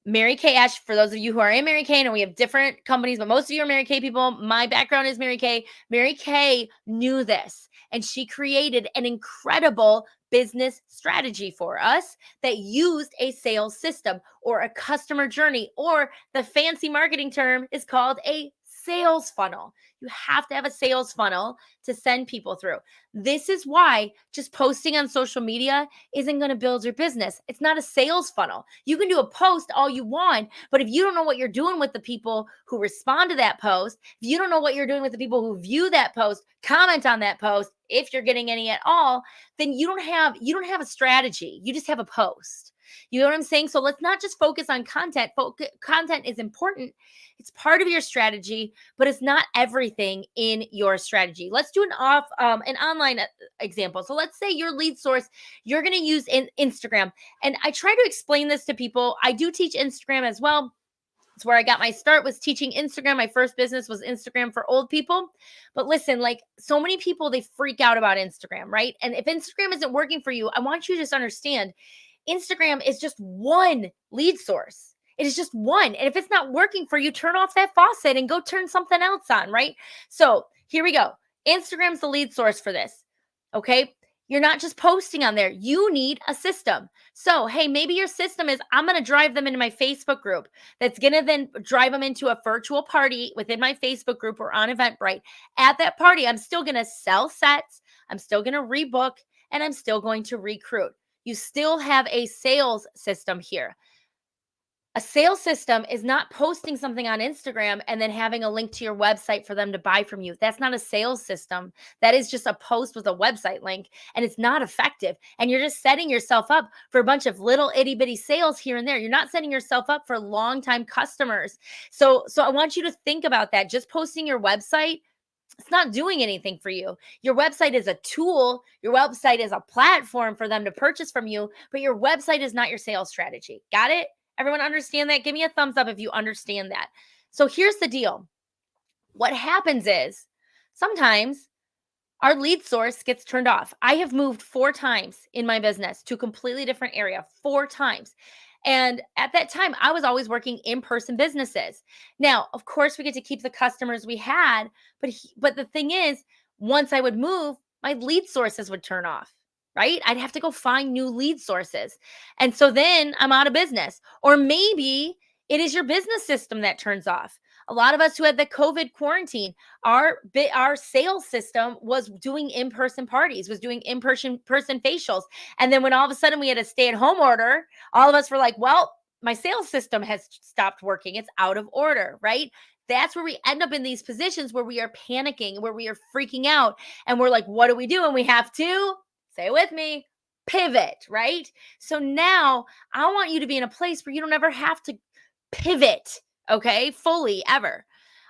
Mary Kay Ash, for those of you who are in Mary Kay, and we have different companies, but most of you are Mary Kay people. My background is Mary Kay. Mary Kay knew this, and she created an incredible business strategy for us that used a sales system or a customer journey, or the fancy marketing term is called a sales funnel. You have to have a sales funnel to send people through. This is why just posting on social media isn't going to build your business. It's not a sales funnel. You can do a post all you want, but if you don't know what you're doing with the people who respond to that post, if you don't know what you're doing with the people who view that post, comment on that post, if you're getting any at all, then you don't have a strategy. You just have a post. You know what I'm saying? So let's not just focus on content. Content is important. It's part of your strategy, but it's not everything in your strategy. Let's do an online example. So let's say your lead source, you're going to use Instagram. And I try to explain this to people. I do teach Instagram as well. It's where I got my start, was teaching Instagram. My first business was Instagram for old people. But listen, like, so many people, they freak out about Instagram, right? And if Instagram isn't working for you, I want you to just understand Instagram is just one lead source. It is just one. And if it's not working for you, turn off that faucet and go turn something else on, right? So here we go. Instagram's the lead source for this. Okay. You're not just posting on there. You need a system. So, hey, maybe your system is, I'm going to drive them into my Facebook group. That's going to then drive them into a virtual party within my Facebook group or on Eventbrite. At that party, I'm still going to sell sets. I'm still going to rebook, and I'm still going to recruit. You still have a sales system here. A sales system is not posting something on Instagram and then having a link to your website for them to buy from you. That's not a sales system. That is just a post with a website link, and it's not effective. And you're just setting yourself up for a bunch of little itty bitty sales here and there. You're not setting yourself up for long-time customers. So I want you to think about that. Just posting your website, it's not doing anything for you. Your website is a tool. Your website is a platform for them to purchase from you, but your website is not your sales strategy. Got it? Everyone understand that? Give me a thumbs up if you understand that. So here's the deal. What happens is sometimes our lead source gets turned off. I have moved 4 times in my business to a completely different area, 4 times. And at that time, I was always working in-person businesses. Now, of course, we get to keep the customers we had, but the thing is, once I would move, my lead sources would turn off, right? I'd have to go find new lead sources. And so then I'm out of business. Or maybe it is your business system that turns off. A lot of us who had the COVID quarantine, our sales system was doing in-person parties, was doing in-person facials. And then when all of a sudden we had a stay-at-home order, all of us were like, well, my sales system has stopped working. It's out of order, right? That's where we end up in these positions where we are panicking, where we are freaking out. And we're like, what do we do? And we have to, say it with me, pivot, right? So now I want you to be in a place where you don't ever have to pivot, okay, fully ever.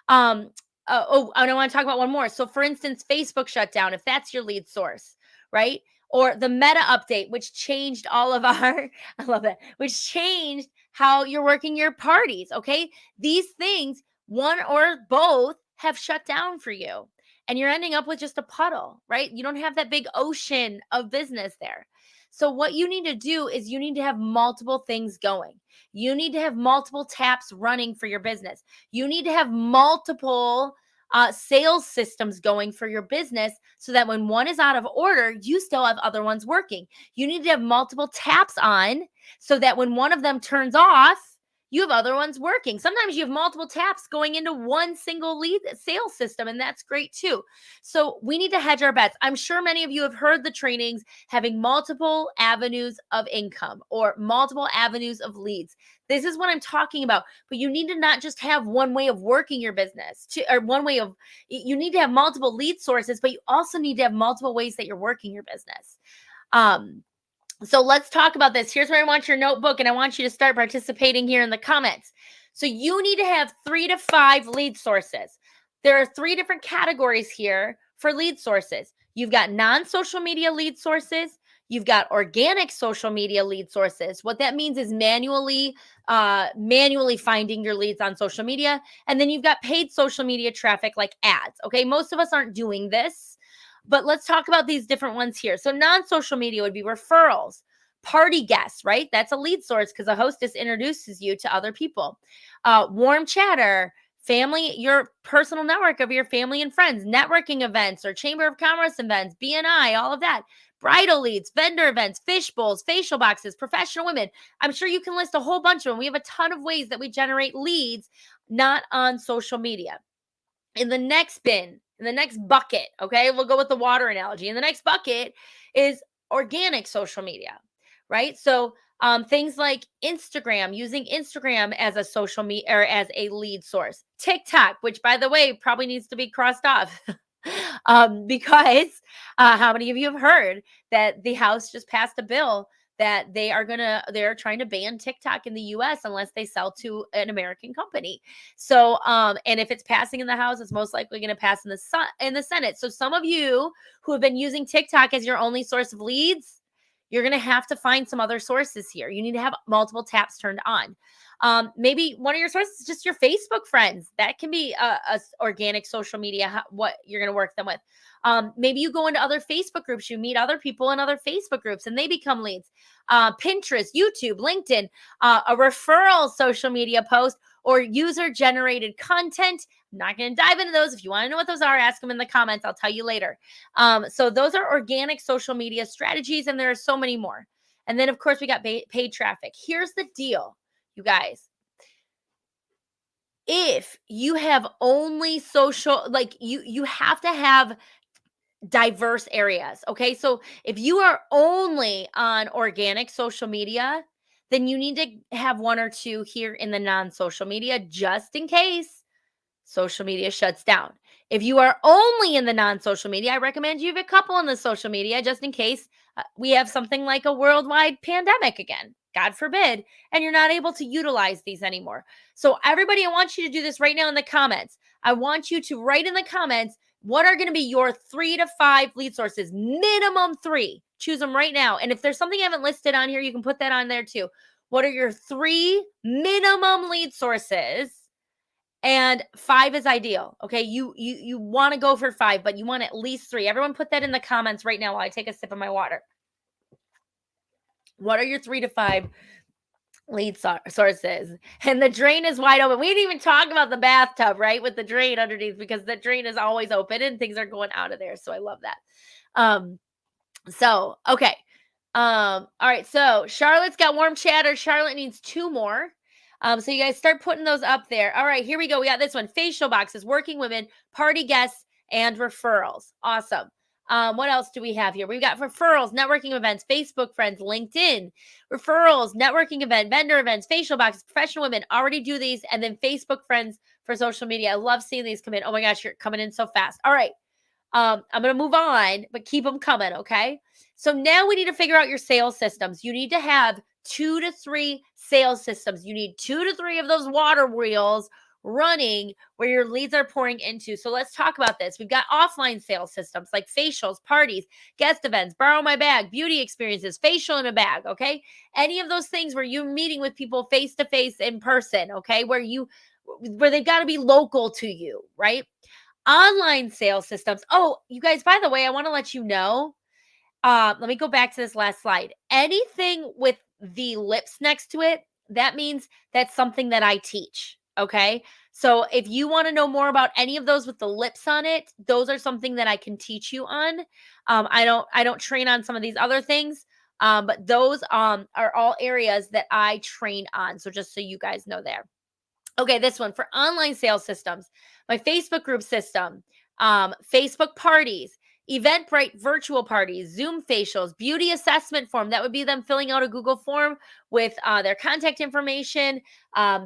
And I want to talk about one more. So for instance, Facebook shut down, if that's your lead source, right? Or the meta update, which changed all of our, I love that, which changed how you're working your parties, okay? These things, one or both, have shut down for you. And you're ending up with just a puddle, right? You don't have that big ocean of business there. So what you need to do is you need to have multiple things going. You need to have multiple taps running for your business. You need to have multiple sales systems going for your business so that when one is out of order, you still have other ones working. You need to have multiple taps on so that when one of them turns off, you have other ones working. Sometimes you have multiple taps going into one single lead sales system, and that's great too. So we need to hedge our bets. I'm sure many of you have heard the trainings having multiple avenues of income or multiple avenues of leads. This is what I'm talking about. But you need to not just have one way of working your business, or one way of, you need to have multiple lead sources, but you also need to have multiple ways that you're working your business. So let's talk about this. Here's where I want your notebook, and I want you to start participating here in the comments. So you need to have 3 to 5 lead sources. There are 3 different categories here for lead sources. You've got non-social media lead sources. You've got organic social media lead sources. What that means is manually finding your leads on social media. And then you've got paid social media traffic like ads. Okay, most of us aren't doing this, but let's talk about these different ones here. So non-social media would be referrals, party guests, right? That's a lead source because a hostess introduces you to other people. Warm chatter, family, your personal network of your family and friends, networking events or chamber of commerce events, BNI, all of that. Bridal leads, vendor events, fish bowls, facial boxes, professional women. I'm sure you can list a whole bunch of them. We have a ton of ways that we generate leads not on social media. In the next bin, in the next bucket, okay, we'll go with the water analogy. In the next bucket is organic social media, right? So things like Instagram, using Instagram as a social media or as a lead source. TikTok, which by the way, probably needs to be crossed off. Because how many of you have heard that the House just passed a bill that they're trying to ban TikTok in the US unless they sell to an American company. So and if it's passing in the House, it's most likely going to pass in the Senate. So some of you who have been using TikTok as your only source of leads, you're going to have to find some other sources here. You need to have multiple taps turned on. Maybe one of your sources is just your Facebook friends. That can be a organic social media, what you're going to work them with. Maybe you go into other Facebook groups, you meet other people in other Facebook groups and they become leads. Pinterest, YouTube, LinkedIn, a referral social media post, or user generated content. I'm not going to dive into those. If you want to know what those are, ask them in the comments. I'll tell you later. So those are organic social media strategies, and there are so many more. And then, of course, we got paid traffic. Here's the deal, you guys. If you have only social, like you have to have diverse areas. Okay. So if you are only on organic social media, then you need to have 1 or 2 here in the non-social media just in case social media shuts down. If you are only in the non-social media, I recommend you have a couple in the social media just in case we have something like a worldwide pandemic again, God forbid, and you're not able to utilize these anymore. So everybody, I want you to do this right now in the comments. I want you to write in the comments, what are going to be your 3 to 5 lead sources? Minimum 3. Choose them right now. And if there's something I haven't listed on here, you can put that on there too. What are your 3 minimum lead sources? And 5 is ideal. Okay. You want to go for 5, but you want at least 3. Everyone put that in the comments right now while I take a sip of my water. What are your 3 to 5 lead sources? And the drain is wide open. We didn't even talk about the bathtub, right? With the drain underneath, because the drain is always open and things are going out of there. So I love that. So, okay. All right. So Charlotte's got warm chatter. Charlotte needs 2 more. So you guys start putting those up there. All right, here we go. We got this one: facial boxes, working women, party guests, and referrals. Awesome. What else do we have here? We've got referrals, networking events, Facebook friends, LinkedIn, referrals, networking event, vendor events, facial boxes, professional women. Already do these, and then Facebook friends for social media. I love seeing these come in. Oh my gosh, you're coming in so fast. All right. I'm going to move on, but keep them coming. Okay. So now we need to figure out your sales systems. You need to have 2 to 3 sales systems. You need 2 to 3 of those water wheels running where your leads are pouring into. So let's talk about this. We've got offline sales systems like facials, parties, guest events, borrow my bag, beauty experiences, facial in a bag. Okay. Any of those things where you're meeting with people face to face in person. Okay. Where they've got to be local to you, right? Online sales systems. Oh, you guys, by the way, I want to let you know, let me go back to this last slide. Anything with the lips next to it, that means that's something that I teach. Okay. So if you want to know more about any of those with the lips on it, those are something that I can teach you on. I don't train on some of these other things. But those are all areas that I train on. So just so you guys know there. Okay, this one for online sales systems, my Facebook group system, Facebook parties, Eventbrite virtual parties, Zoom facials, beauty assessment form. That would be them filling out a Google form with their contact information,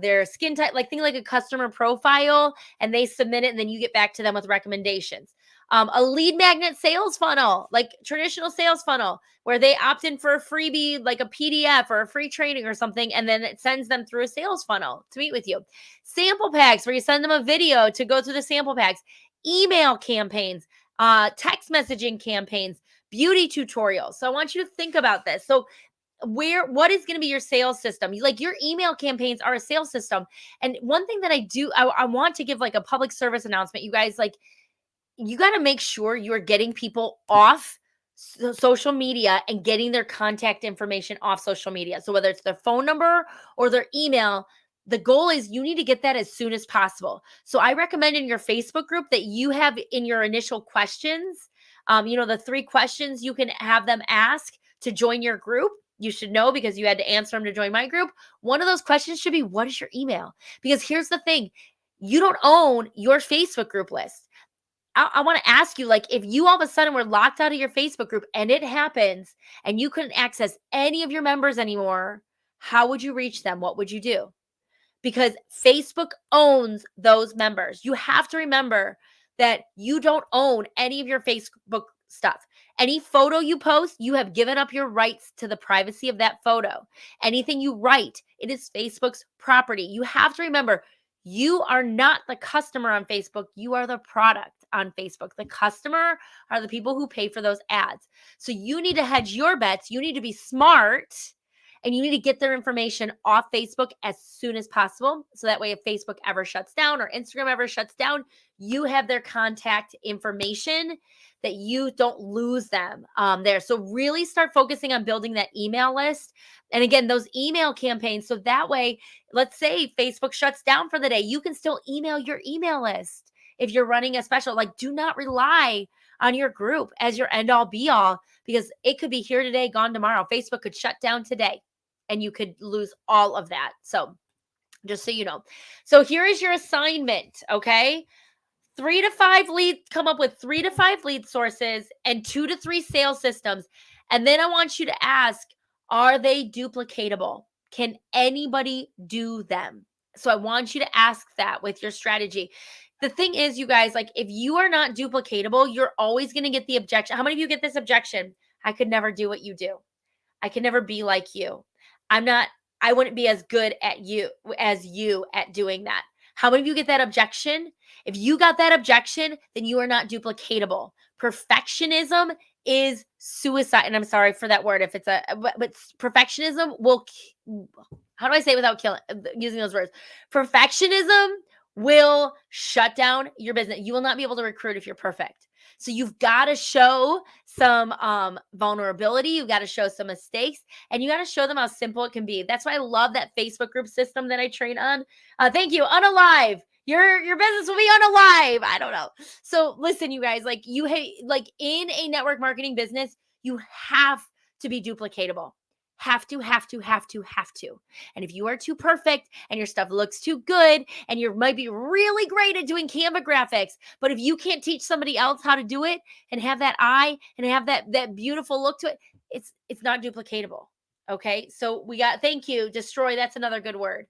their skin type, like think like a customer profile, and they submit it, and then you get back to them with recommendations. A lead magnet sales funnel, like traditional sales funnel, where they opt in for a freebie, like a PDF or a free training or something, and then it sends them through a sales funnel to meet with you. Sample packs where you send them a video to go through the sample packs, email campaigns, text messaging campaigns, beauty tutorials. So I want you to think about this. So what is going to be your sales system? Like your email campaigns are a sales system. And one thing that I want to give like a public service announcement, you guys, like you got to make sure you are getting people off social media and getting their contact information off social media. So whether it's their phone number or their email, the goal is you need to get that as soon as possible. So I recommend in your Facebook group that you have in your initial questions, the 3 questions you can have them ask to join your group. You should know because you had to answer them to join my group. One of those questions should be, what is your email? Because here's the thing, you don't own your Facebook group list. I want to ask you, like, if you all of a sudden were locked out of your Facebook group and it happens and you couldn't access any of your members anymore, how would you reach them? What would you do? Because Facebook owns those members. You have to remember that you don't own any of your Facebook stuff. Any photo you post, you have given up your rights to the privacy of that photo. Anything you write, it is Facebook's property. You have to remember, you are not the customer on Facebook. You are the product on Facebook. The customer are the people who pay for those ads. So you need to hedge your bets. You need to be smart and you need to get their information off Facebook as soon as possible. So that way, if Facebook ever shuts down or Instagram ever shuts down, you have their contact information that you don't lose them there. So really start focusing on building that email list. And again, those email campaigns. So that way, let's say Facebook shuts down for the day, you can still email your email list. If you're running a special, like do not rely on your group as your end all be all, because it could be here today, gone tomorrow. Facebook could shut down today and you could lose all of that. So just so you know. So here is your assignment. Okay. Come up with 3 to 5 lead sources and 2 to 3 sales systems. And then I want you to ask, are they duplicatable? Can anybody do them? So I want you to ask that with your strategy. The thing is, you guys, like if you are not duplicatable, you're always going to get the objection. How many of you get this objection? I could never do what you do. I can never be like you. I wouldn't be as good at you as you at doing that. How many of you get that objection? If you got that objection, then you are not duplicatable. Perfectionism is suicide. And I'm sorry for that word. If it's but perfectionism will, how do I say it without using those words? Perfectionism will shut down your business. You will not be able to recruit if you're perfect. So you've got to show some vulnerability. You've got to show some mistakes, and you got to show them how simple it can be. That's why I love that Facebook group system that I train on. Thank you. Unalive. Your business will be unalive. I don't know. So listen, you guys, like in a network marketing business, you have to be duplicatable. Have to. And if you are too perfect and your stuff looks too good and you might be really great at doing Canva graphics, but if you can't teach somebody else how to do it and have that eye and have that beautiful look to it, it's not duplicatable. Okay. So thank you. Destroy. That's another good word.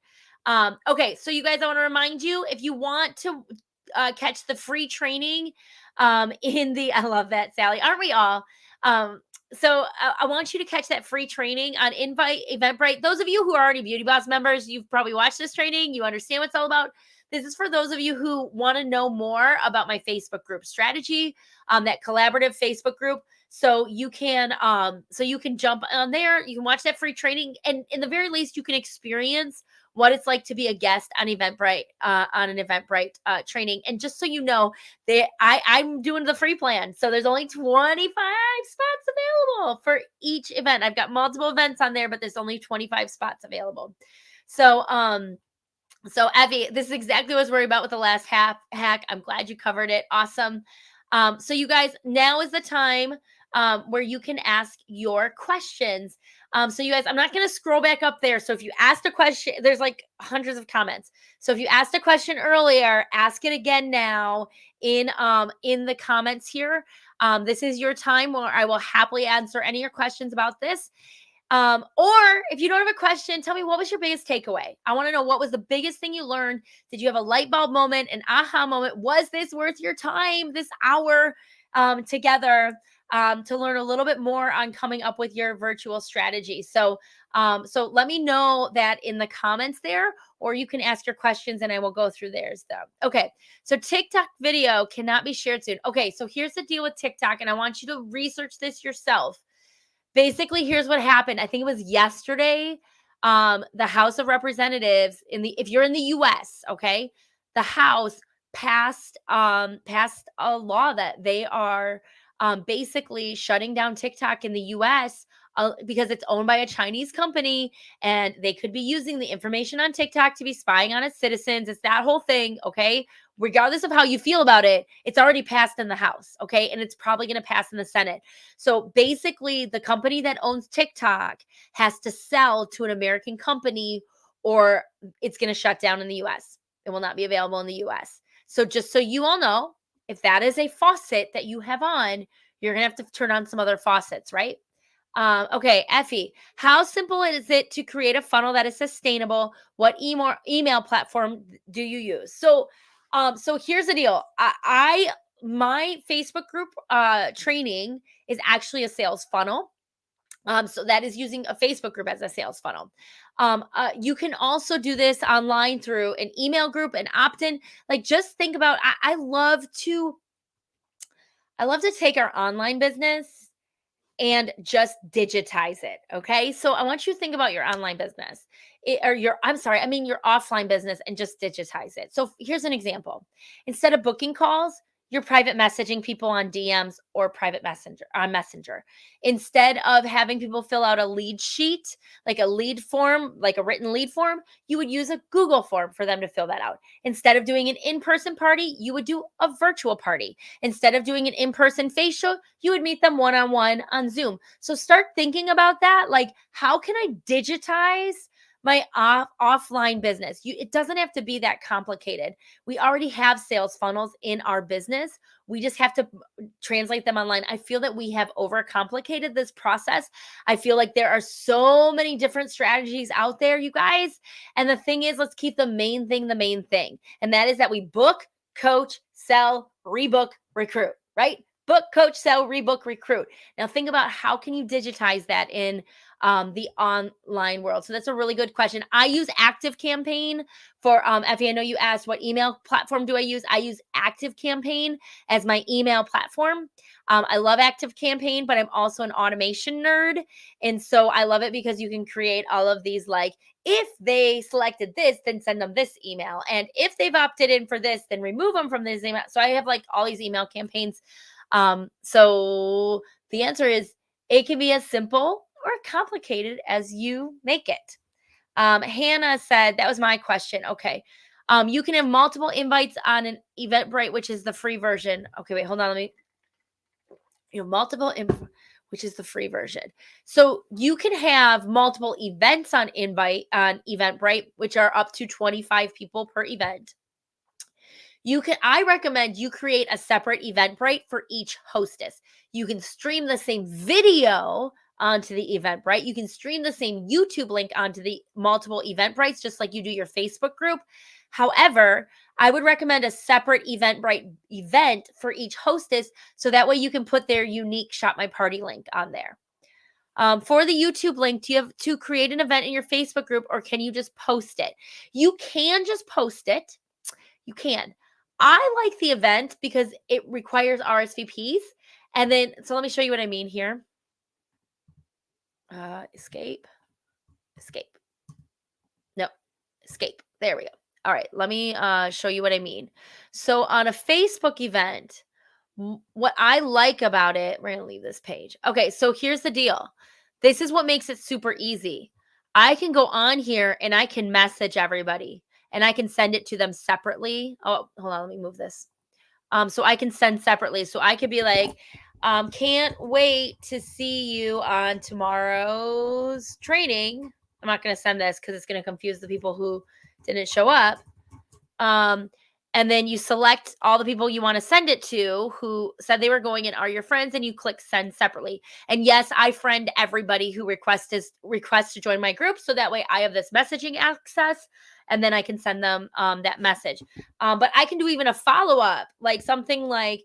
Okay. So you guys, I want to remind you, if you want to catch the free training I love that, Sally. Aren't we all? So I want you to catch that free training on Eventbrite. Those of you who are already Beauty Boss members, you've probably watched this training. You understand what it's all about. This is for those of you who want to know more about my Facebook group strategy, that collaborative Facebook group. So you can jump on there. You can watch that free training, and in the very least, you can experience what it's like to be a guest on Eventbrite, on an Eventbrite training. And just so you know, I'm doing the free plan. So there's only 25 spots available for each event. I've got multiple events on there, but there's only 25 spots available. So So Evie, this is exactly what I was worried about with the last hack. I'm glad you covered it. Awesome. So you guys, now is the time where you can ask your questions. So you guys, I'm not going to scroll back up there. So if you asked a question, there's like hundreds of comments. So if you asked a question earlier, ask it again now in the comments here. This is your time where I will happily answer any of your questions about this. Or if you don't have a question, tell me, what was your biggest takeaway? I want to know, what was the biggest thing you learned? Did you have a light bulb moment, an aha moment? Was this worth your time, this hour together to learn a little bit more on coming up with your virtual strategy? So let me know that in the comments there, or you can ask your questions and I will go through theirs though. Okay. So TikTok video cannot be shared soon. Okay. So here's the deal with TikTok, and I want you to research this yourself. Basically, here's what happened. I think it was yesterday. The House of Representatives if you're in the US, okay, the House passed a law that they are basically shutting down TikTok in the US because it's owned by a Chinese company and they could be using the information on TikTok to be spying on its citizens. It's that whole thing, okay? Regardless of how you feel about it, it's already passed in the House, okay? And it's probably going to pass in the Senate. So basically, the company that owns TikTok has to sell to an American company or it's going to shut down in the US. It will not be available in the US. So just so you all know, if that is a faucet that you have on, you're going to have to turn on some other faucets, right? Okay, Effie, how simple is it to create a funnel that is sustainable? What email platform do you use? So here's the deal. My Facebook group training is actually a sales funnel. So that is using a Facebook group as a sales funnel. You can also do this online through an email group, an opt-in. Like, just think about. I love to take our online business and just digitize it. Okay. So I want you to think about your online business your offline business and just digitize it. So here's an example. Instead of booking calls, you're private messaging people on DMs or private messenger on Messenger. Instead of having people fill out a lead sheet, like a lead form, like a written lead form, you would use a Google form for them to fill that out. Instead of doing an in-person party, you would do a virtual party. Instead of doing an in-person facial, you would meet them one-on-one on Zoom. So start thinking about that. Like, how can I digitize my offline business? It doesn't have to be that complicated. We already have sales funnels in our business. We just have to translate them online. I feel that we have overcomplicated this process. I feel like there are so many different strategies out there, you guys. And the thing is, let's keep the main thing the main thing. And that is that we book, coach, sell, rebook, recruit, right? Book, coach, sell, rebook, recruit. Now think about, how can you digitize that in the online world? So that's a really good question. I use ActiveCampaign for Effie. I know you asked, what email platform do I use? I use ActiveCampaign as my email platform. I love ActiveCampaign, but I'm also an automation nerd. And so I love it because you can create all of these, like, if they selected this, then send them this email. And if they've opted in for this, then remove them from this email. So I have like all these email campaigns. So the answer is, it can be as simple or complicated as you make it. Hannah said, that was my question. Okay. You can have multiple invites on an Eventbrite, which is the free version. Okay, wait, hold on. Which is the free version. So you can have multiple events on Eventbrite, which are up to 25 people per event. I recommend you create a separate Eventbrite for each hostess. You can stream the same video onto the Eventbrite. You can stream the same YouTube link onto the multiple Eventbrites, just like you do your Facebook group. However, I would recommend a separate Eventbrite event for each hostess, so that way you can put their unique Shop My Party link on there. For the YouTube link, do you have to create an event in your Facebook group, or can you just post it? You can just post it. You can. I like the event because it requires RSVPs. And then, so let me show you what I mean here. Escape. No, escape. There we go. All right, let me show you what I mean. So on a Facebook event, what I like about it, we're going to leave this page. Okay, so here's the deal. This is what makes it super easy. I can go on here and I can message everybody. and I can send it to them separately. Oh, hold on, let me move this. So I can send separately. So I could be like, can't wait to see you on tomorrow's training. I'm not going to send this because it's going to confuse the people who didn't show up. And then you select all the people you want to send it to who said they were going and are your friends, and you click send separately. And yes, I friend everybody who requests to join my group, so that way I have this messaging access, and then I can send them that message. But I can do even a follow-up, like something like,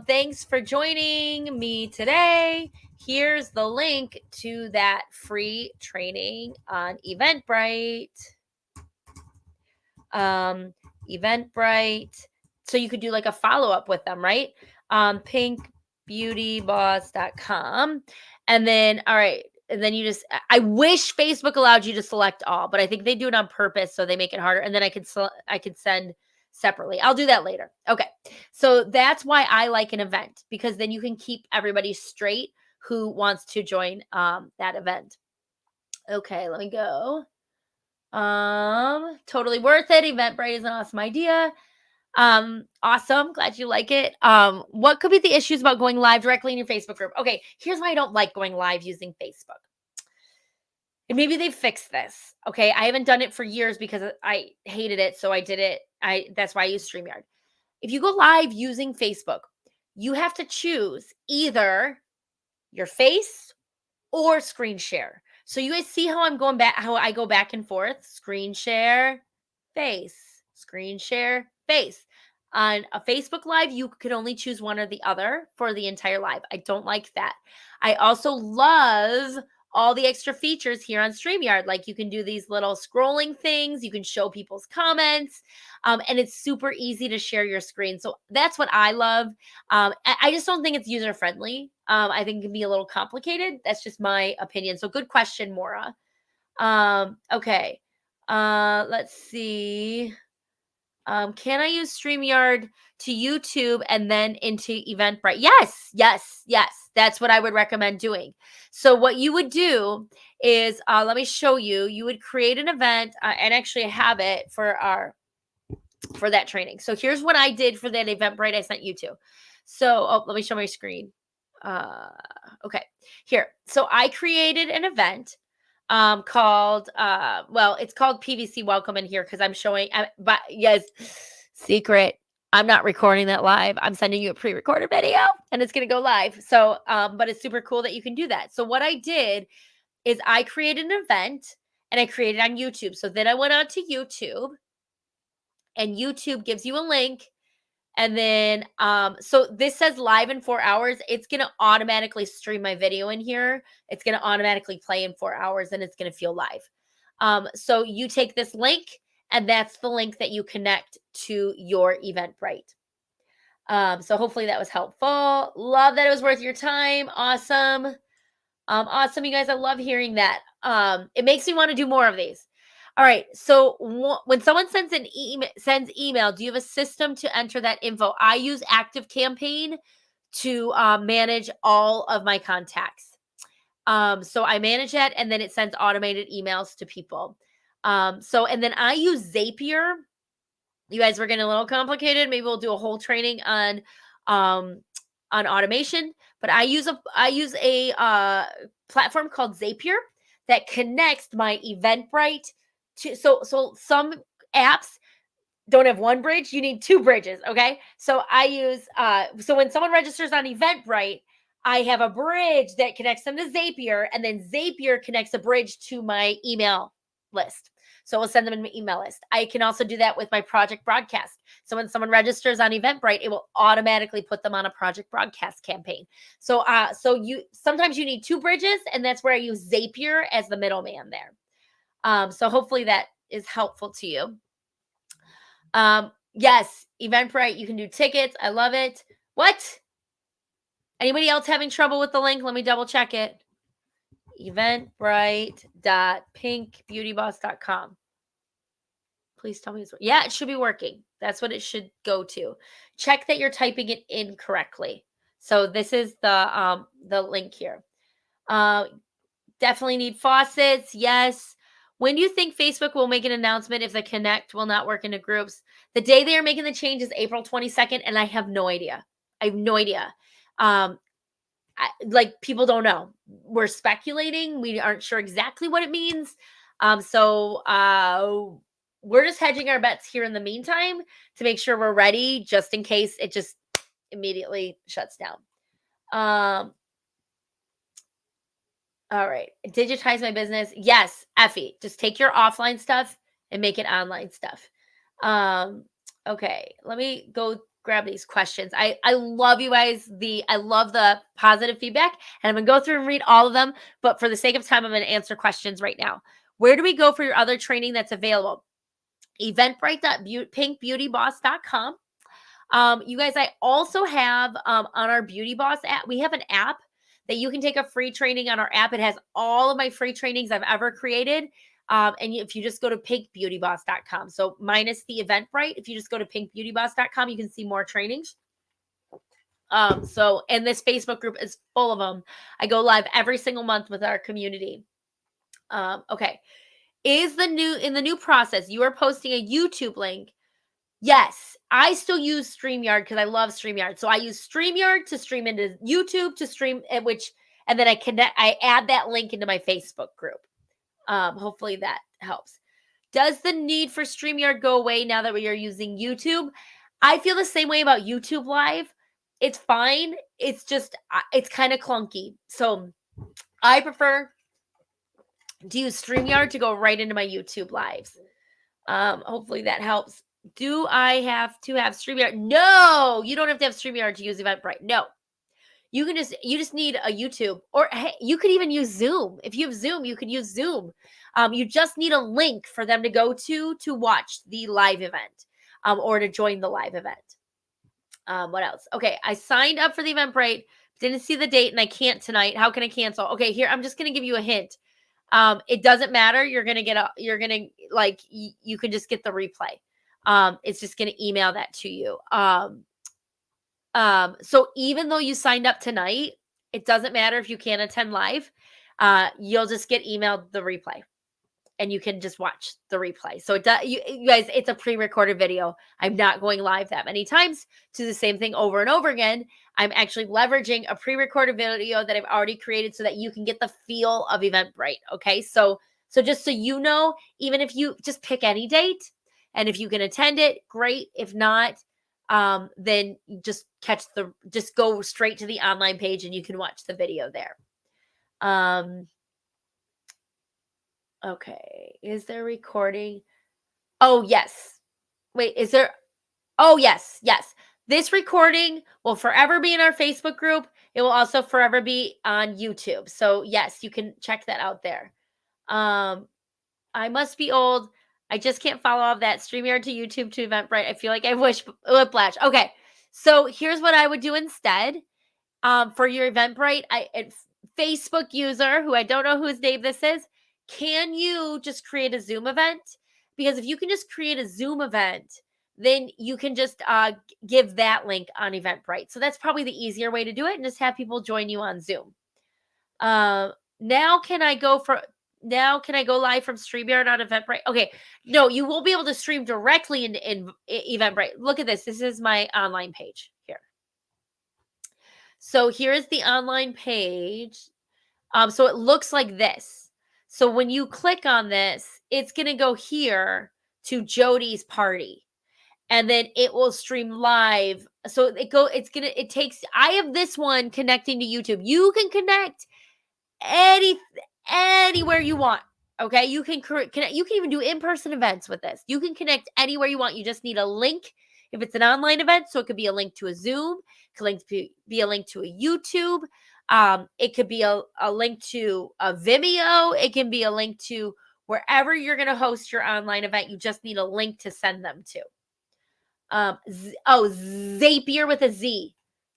thanks for joining me today. Here's the link to that free training on Eventbrite. Eventbrite. So you could do like a follow-up with them, right? Pinkbeautyboss.com. And then, all right. And then you just, I wish Facebook allowed you to select all, but I think they do it on purpose. So they make it harder. And then I could send separately. I'll do that later. Okay. So that's why I like an event, because then you can keep everybody straight who wants to join that event. Okay. Let me go. Totally worth it. Eventbrite is an awesome idea. Awesome. Glad you like it. What could be the issues about going live directly in your Facebook group? Okay, here's why I don't like going live using Facebook. And maybe they've fixed this. Okay, I haven't done it for years because I hated it, so I did it. That's why I use StreamYard. If you go live using Facebook, you have to choose either your face or screen share. So you guys see how I'm going back, how I go back and forth, screen share, face, screen share, face. On a Facebook Live, you could only choose one or the other for the entire live. I don't like that. I also love all the extra features here on StreamYard. Like you can do these little scrolling things. You can show people's comments. And it's super easy to share your screen. So that's what I love. I just don't think it's user friendly. I think it can be a little complicated. That's just my opinion. So good question, Maura. Okay. Let's see. Can I use StreamYard to YouTube and then into Eventbrite? Yes. That's what I would recommend doing. So what you would do is, let me show you. You would create an event, and actually have it for that training. So here's what I did for that Eventbrite I sent you to. So, let me show my screen. Okay, here. So I created an event called it's called PVC Welcome in here because I'm showing, but yes, secret, I'm not recording that live. I'm sending you a pre-recorded video and it's going to go live. So but it's super cool that you can do that. So what I did is I created an event and I created on YouTube. So then I went on to YouTube, and YouTube gives you a link. And then, so this says live in 4 hours. It's going to automatically stream my video in here. It's going to automatically play in 4 hours and it's going to feel live. So you take this link and that's the link that you connect to your Eventbrite. So hopefully that was helpful. Love that it was worth your time. Awesome. Awesome, you guys. I love hearing that. It makes me want to do more of these. All right. So when someone sends email, do you have a system to enter that info? I use ActiveCampaign to manage all of my contacts. So I manage that, and then it sends automated emails to people. And then I use Zapier. You guys, we're getting a little complicated. Maybe we'll do a whole training on automation. But I use a platform called Zapier that connects my Eventbrite to. So some apps don't have one bridge, you need two bridges. Okay, so I use so when someone registers on Eventbrite, I have a bridge that connects them to Zapier, and then Zapier connects a bridge to my email list. So we'll send them an email list. I can also do that with my project broadcast. So when someone registers on Eventbrite, it will automatically put them on a project broadcast campaign. So sometimes you need two bridges, and that's where I use Zapier as the middleman there. So hopefully that is helpful to you. Yes, Eventbrite, you can do tickets. I love it. What? Anybody else having trouble with the link? Let me double check it. Eventbrite.pinkbeautyboss.com. Please tell me it's working. Yeah, it should be working. That's what it should go to. Check that you're typing it in correctly. So this is the link here. Definitely need faucets. Yes. When do you think Facebook will make an announcement if the Connect will not work into groups? The day they are making the change is April 22nd, and I have no idea. I have no idea. Like, people don't know. We're speculating. We aren't sure exactly what it means. So we're just hedging our bets here in the meantime to make sure we're ready, just in case it just immediately shuts down. All right. Digitize my business. Yes, Effie. Just take your offline stuff and make it online stuff. Okay. Let me go grab these questions. I love you guys. I love the positive feedback, and I'm gonna go through and read all of them. But for the sake of time, I'm gonna answer questions right now. Where do we go for your other training that's available? Eventbrite.pinkbeautyboss.com. You guys, I also have on our Beauty Boss app, we have an app that you can take a free training on our app. It has all of my free trainings I've ever created. And if you just go to pinkbeautyboss.com, so minus the Eventbrite, if you just go to pinkbeautyboss.com, you can see more trainings. And this Facebook group is full of them. I go live every single month with our community. Okay. In the new process, you are posting a YouTube link. Yes, I still use StreamYard because I love StreamYard. So I use StreamYard to stream into YouTube to stream and then I add that link into my Facebook group. Hopefully that helps. Does the need for StreamYard go away now that we are using YouTube? I feel the same way about YouTube Live. It's fine. It's just, it's kind of clunky. So I prefer to use StreamYard to go right into my YouTube Lives. Hopefully that helps. Do I have to have StreamYard? No, you don't have to have StreamYard to use Eventbrite. No, you just need a YouTube, or hey, you could even use Zoom. If you have Zoom, you could use Zoom. You just need a link for them to go to watch the live event, or to join the live event. What else? Okay, I signed up for the Eventbrite, didn't see the date, and I can't tonight. How can I cancel? Okay, here, I'm just gonna give you a hint. It doesn't matter. You can just get the replay. It's just going to email that to you. So even though you signed up tonight, it doesn't matter if you can't attend live. You'll just get emailed the replay, and you can just watch the replay. So you guys, it's a pre-recorded video. I'm not going live that many times to do the same thing over and over again. I'm actually leveraging a pre-recorded video that I've already created so that you can get the feel of Eventbrite. Okay. So just so you know, even if you just pick any date, and if you can attend it, great. If not, then just go straight to the online page and you can watch the video there. Okay. Is there recording? Oh, yes. Wait, is there? Oh, yes. Yes. This recording will forever be in our Facebook group. It will also forever be on YouTube. So yes, you can check that out there. I must be old. I just can't follow all of that. StreamYard to YouTube to Eventbrite. I feel like I wish whiplash. Okay. So here's what I would do instead. For your Eventbrite, Facebook user, who I don't know whose name this is, can you just create a Zoom event? Because if you can just create a Zoom event, then you can just give that link on Eventbrite. So that's probably the easier way to do it, and just have people join you on Zoom. Now can I go live from StreamYard on Eventbrite? Okay, no, you won't be able to stream directly in Eventbrite. Look at this. This is my online page here. So here is the online page. So it looks like this. So when you click on this, it's going to go here to Jody's party. And then it will stream live. So I have this one connecting to YouTube. You can connect anywhere you want. Okay. You can even do in-person events with this. You can connect anywhere you want. You just need a link. If it's an online event, so it could be a link to a Zoom, it could be a link to a YouTube. It could be a link to a Vimeo. It can be a link to wherever you're going to host your online event. You just need a link to send them to. Zapier with a Z.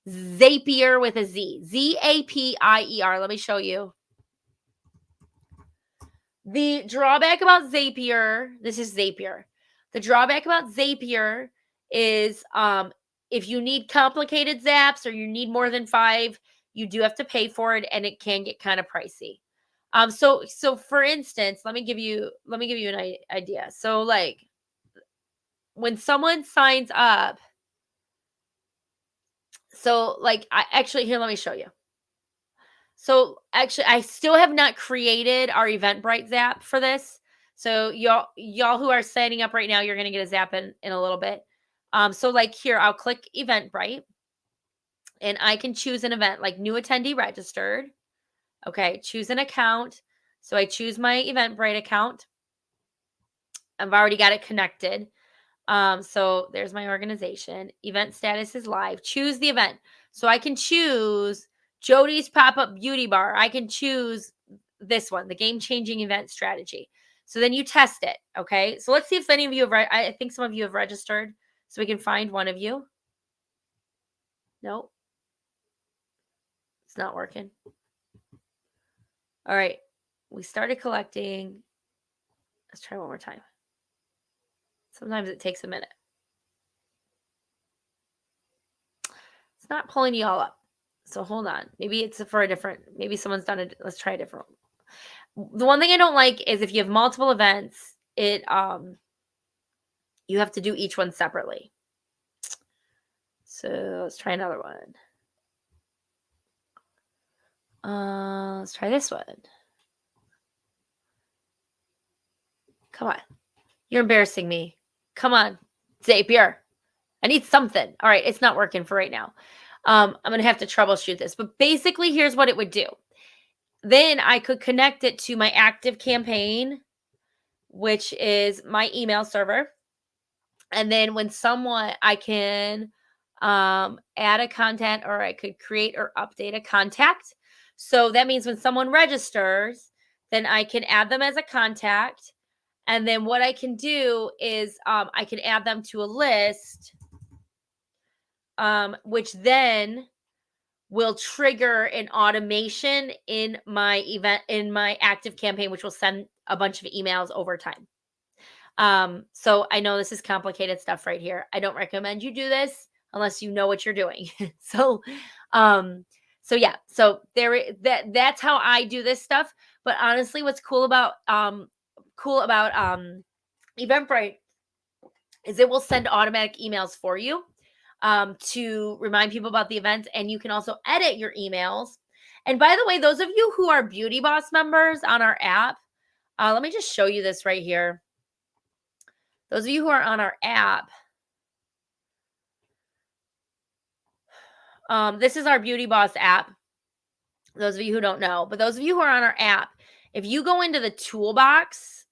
Zapier with a Z. Zapier. Let me show you. The drawback about Zapier, this is Zapier. The drawback about Zapier is if you need complicated zaps or you need more than 5, you do have to pay for it, and it can get kind of pricey. So for instance, let me give you an idea. So like when someone signs up, so like I actually here, let me show you. So actually, I still have not created our Eventbrite zap for this. So y'all who are signing up right now, you're gonna get a zap in a little bit. So like here, I'll click Eventbrite and I can choose an event like new attendee registered. Okay, choose an account. So I choose my Eventbrite account. I've already got it connected. So there's my organization. Event status is live. Choose the event. So I can choose Jody's pop-up beauty bar. I can choose this one, the game-changing event strategy. So then you test it. Okay. So let's see if any of you have I think some of you have registered. So we can find one of you. Nope. It's not working. All right. We started collecting. Let's try one more time. Sometimes it takes a minute. It's not pulling you all up. So hold on. Maybe it's for a different, maybe someone's done it. Let's try a different one. The one thing I don't like is if you have multiple events, you have to do each one separately. So let's try another one. Let's try this one. Come on. You're embarrassing me. Come on, Zapier. I need something. All right, it's not working for right now. I'm going to have to troubleshoot this. But basically, here's what it would do. Then I could connect it to my active campaign, which is my email server. And then when someone, I can add a content, or I could create or update a contact. So that means when someone registers, then I can add them as a contact. And then what I can do is I can add them to a list, which then will trigger an automation in my event, in my active campaign, which will send a bunch of emails over time. So I know this is complicated stuff right here. I don't recommend you do this unless you know what you're doing. So, yeah, so that's how I do this stuff. But honestly, what's cool about Eventbrite is it will send automatic emails for you to remind people about the event, and you can also edit your emails. And by the way, those of you who are Beauty Boss members on our app, let me just show you this right here. Those of you who are on our app, this is our Beauty Boss app. Those of you who don't know, but those of you who are on our app, if you go into the toolbox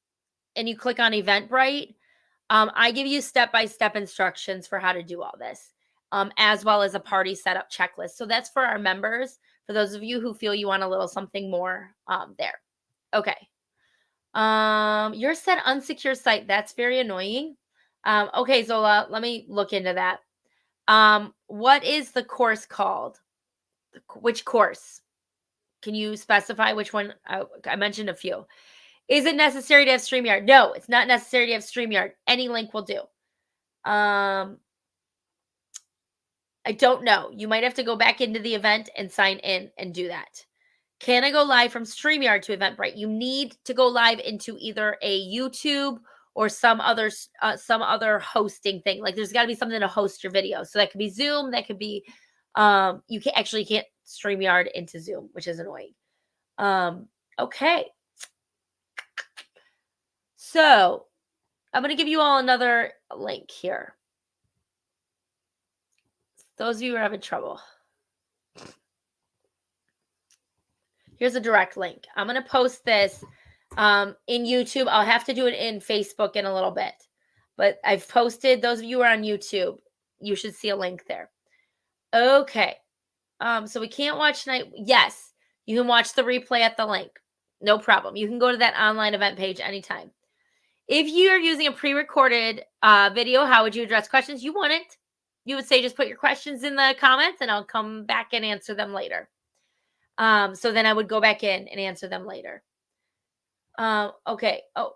and you click on Eventbrite, I give you step-by-step instructions for how to do all this, as well as a party setup checklist. So that's for our members, for those of you who feel you want a little something more there. Okay. You're set unsecure site. That's very annoying. Okay, Zola, let me look into that. What is the course called? Which course? Can you specify which one? I mentioned a few. Is it necessary to have StreamYard? No, it's not necessary to have StreamYard. Any link will do. I don't know. You might have to go back into the event and sign in and do that. Can I go live from StreamYard to Eventbrite? You need to go live into either a YouTube or some other hosting thing. Like there's got to be something to host your video. So that could be Zoom. That could be you can't StreamYard into Zoom, which is annoying. Okay. So I'm going to give you all another link here. Those of you who are having trouble. Here's a direct link. I'm going to post this in YouTube. I'll have to do it in Facebook in a little bit. But I've posted, those of you who are on YouTube, you should see a link there. Okay. So we can't watch tonight. Yes, you can watch the replay at the link. No problem. You can go to that online event page anytime. If you are using a pre-recorded video, how would you address questions? You wouldn't. You would say just put your questions in the comments and I'll come back and answer them later. So then I would go back in and answer them later. Okay. Oh,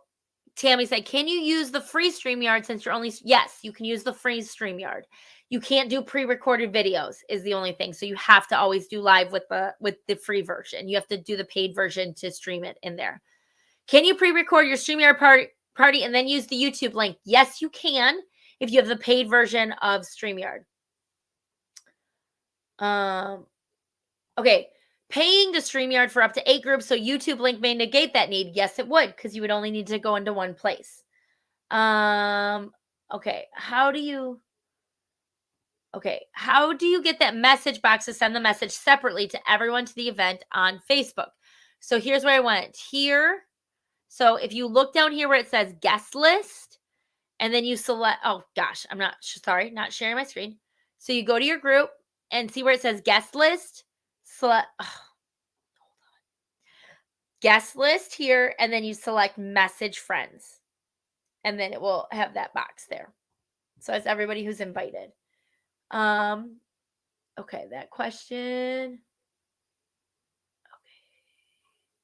Tammy said, can you use the free StreamYard since you're only, yes, you can use the free StreamYard. You can't do pre-recorded videos is the only thing. So you have to always do live with the free version. You have to do the paid version to stream it in there. Can you pre-record your StreamYard party and then use the YouTube link? Yes, you can if you have the paid version of StreamYard. Okay. Paying to StreamYard for up to 8 groups, so YouTube link may negate that need. Yes, it would, because you would only need to go into one place. Okay. How do you get that message box to send the message separately to everyone to the event on Facebook? So here's where I went. Here. So if you look down here where it says guest list, and then you select, oh gosh, I'm not sharing my screen. So you go to your group and see where it says guest list, select, guest list here, and then you select message friends. And then it will have that box there. So it's everybody who's invited. Okay, that question. Okay,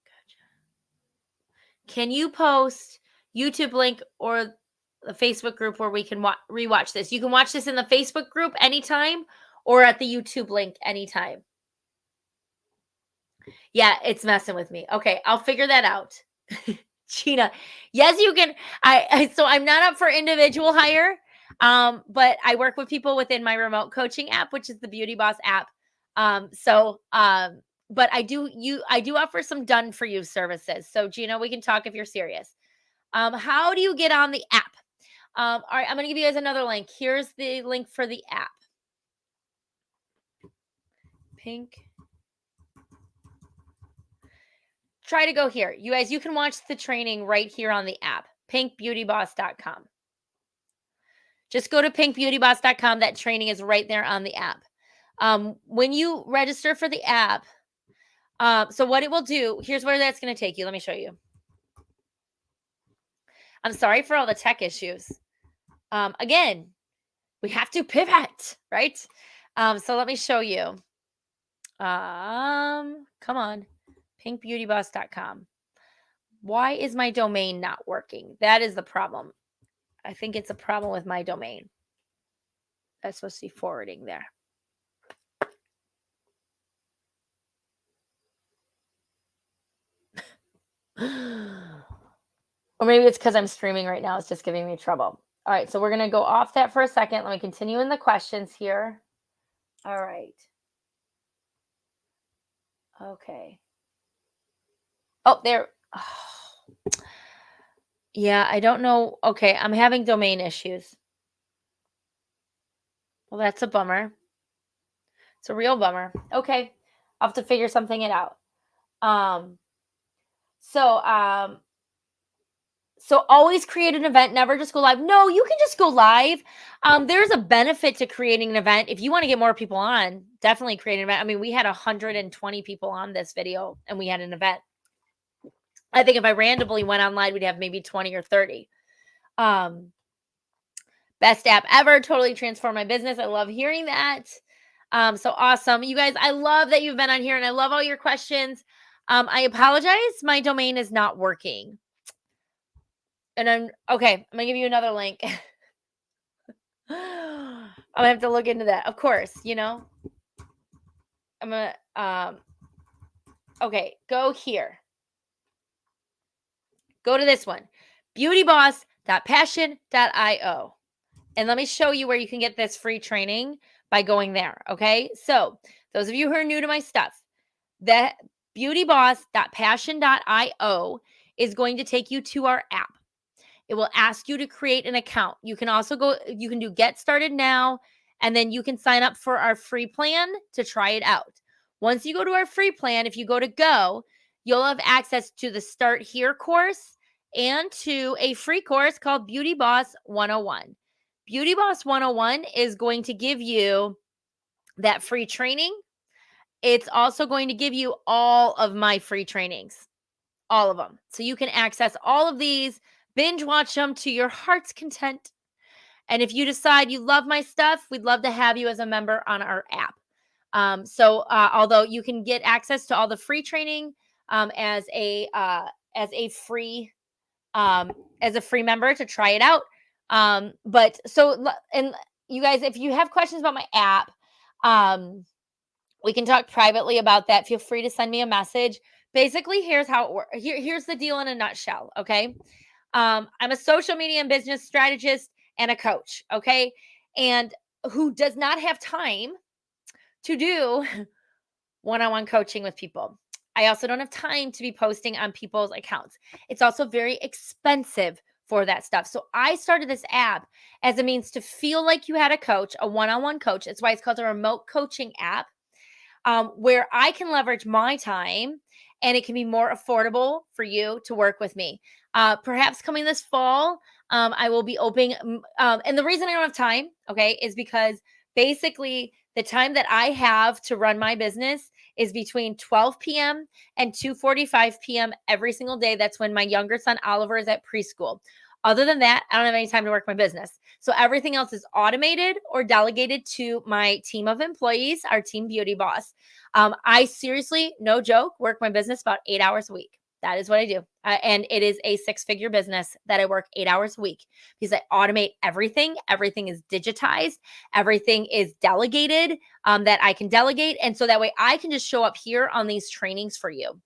gotcha. Can you post YouTube link or the Facebook group where we can rewatch this? You can watch this in the Facebook group anytime or at the YouTube link anytime. Yeah, it's messing with me. Okay, I'll figure that out. Gina, yes, you can. So I'm not up for individual hire, but I work with people within my remote coaching app, which is the Beauty Boss app. But I do offer some done for you services. So Gina, we can talk if you're serious. How do you get on the app? All right, I'm gonna give you guys another link. Here's the link for the app. Pink. Try to go here. You guys, you can watch the training right here on the app, pinkbeautyboss.com. Just go to pinkbeautyboss.com. That training is right there on the app. When you register for the app, so what it will do, here's where that's going to take you. Let me show you. I'm sorry for all the tech issues. Again, we have to pivot, right? So let me show you. Come on. pinkbeautyboss.com. Why is my domain not working? That is the problem. I think it's a problem with my domain. That's supposed to be forwarding there. Or maybe it's because I'm streaming right now. It's just giving me trouble. All right, so we're going to go off that for a second. Let me continue in the questions here. All right. Okay. Oh, there. Oh. Yeah, I don't know. Okay, I'm having domain issues. Well, that's a bummer. It's a real bummer. Okay, I'll have to figure something out. So always create an event, never just go live. No, you can just go live. There's a benefit to creating an event. If you want to get more people on, definitely create an event. I mean, we had 120 people on this video and we had an event. I think if I randomly went online, we'd have maybe 20 or 30. Best app ever. Totally transformed my business. I love hearing that. So awesome. You guys, I love that you've been on here and I love all your questions. I apologize. My domain is not working. And I'm going to give you another link. I'm gonna have to look into that. Of course, I'm gonna, okay, go here. Go to this one, beautyboss.passion.io. And let me show you where you can get this free training by going there. Okay. So those of you who are new to my stuff, that beautyboss.passion.io is going to take you to our app. It will ask you to create an account. You can also you can do get started now, and then you can sign up for our free plan to try it out. Once you go to our free plan, if you go to go, you'll have access to the Start Here course and to a free course called Beauty Boss 101. Beauty Boss 101 is going to give you that free training. It's also going to give you all of my free trainings, all of them. So you can access all of these, binge watch them to your heart's content. And if you decide you love my stuff, we'd love to have you as a member on our app. Although you can get access to all the free training as a free as a free member to try it out. But so, and you guys, if you have questions about my app, we can talk privately about that. Feel free to send me a message. Basically, here's how it works. Here's the deal in a nutshell. Okay. I'm a social media and business strategist and a coach. Okay. And who does not have time to do one-on-one coaching with people. I also don't have time to be posting on people's accounts. It's also very expensive for that stuff. So I started this app as a means to feel like you had a coach, a one-on-one coach. That's why it's called a remote coaching app, where I can leverage my time and it can be more affordable for you to work with me. Perhaps coming this fall, I will be opening. And the reason I don't have time, okay, is because basically the time that I have to run my business is between 12 p.m. and 2:45 p.m. every single day. That's when my younger son, Oliver, is at preschool. Other than that, I don't have any time to work my business. So everything else is automated or delegated to my team of employees, our team beauty boss. I seriously, no joke, work my business about 8 hours a week. That is what I do. And it is a 6-figure business that I work 8 hours a week because I automate everything. Everything is digitized. Everything is delegated, that I can delegate. And so that way I can just show up here on these trainings for you.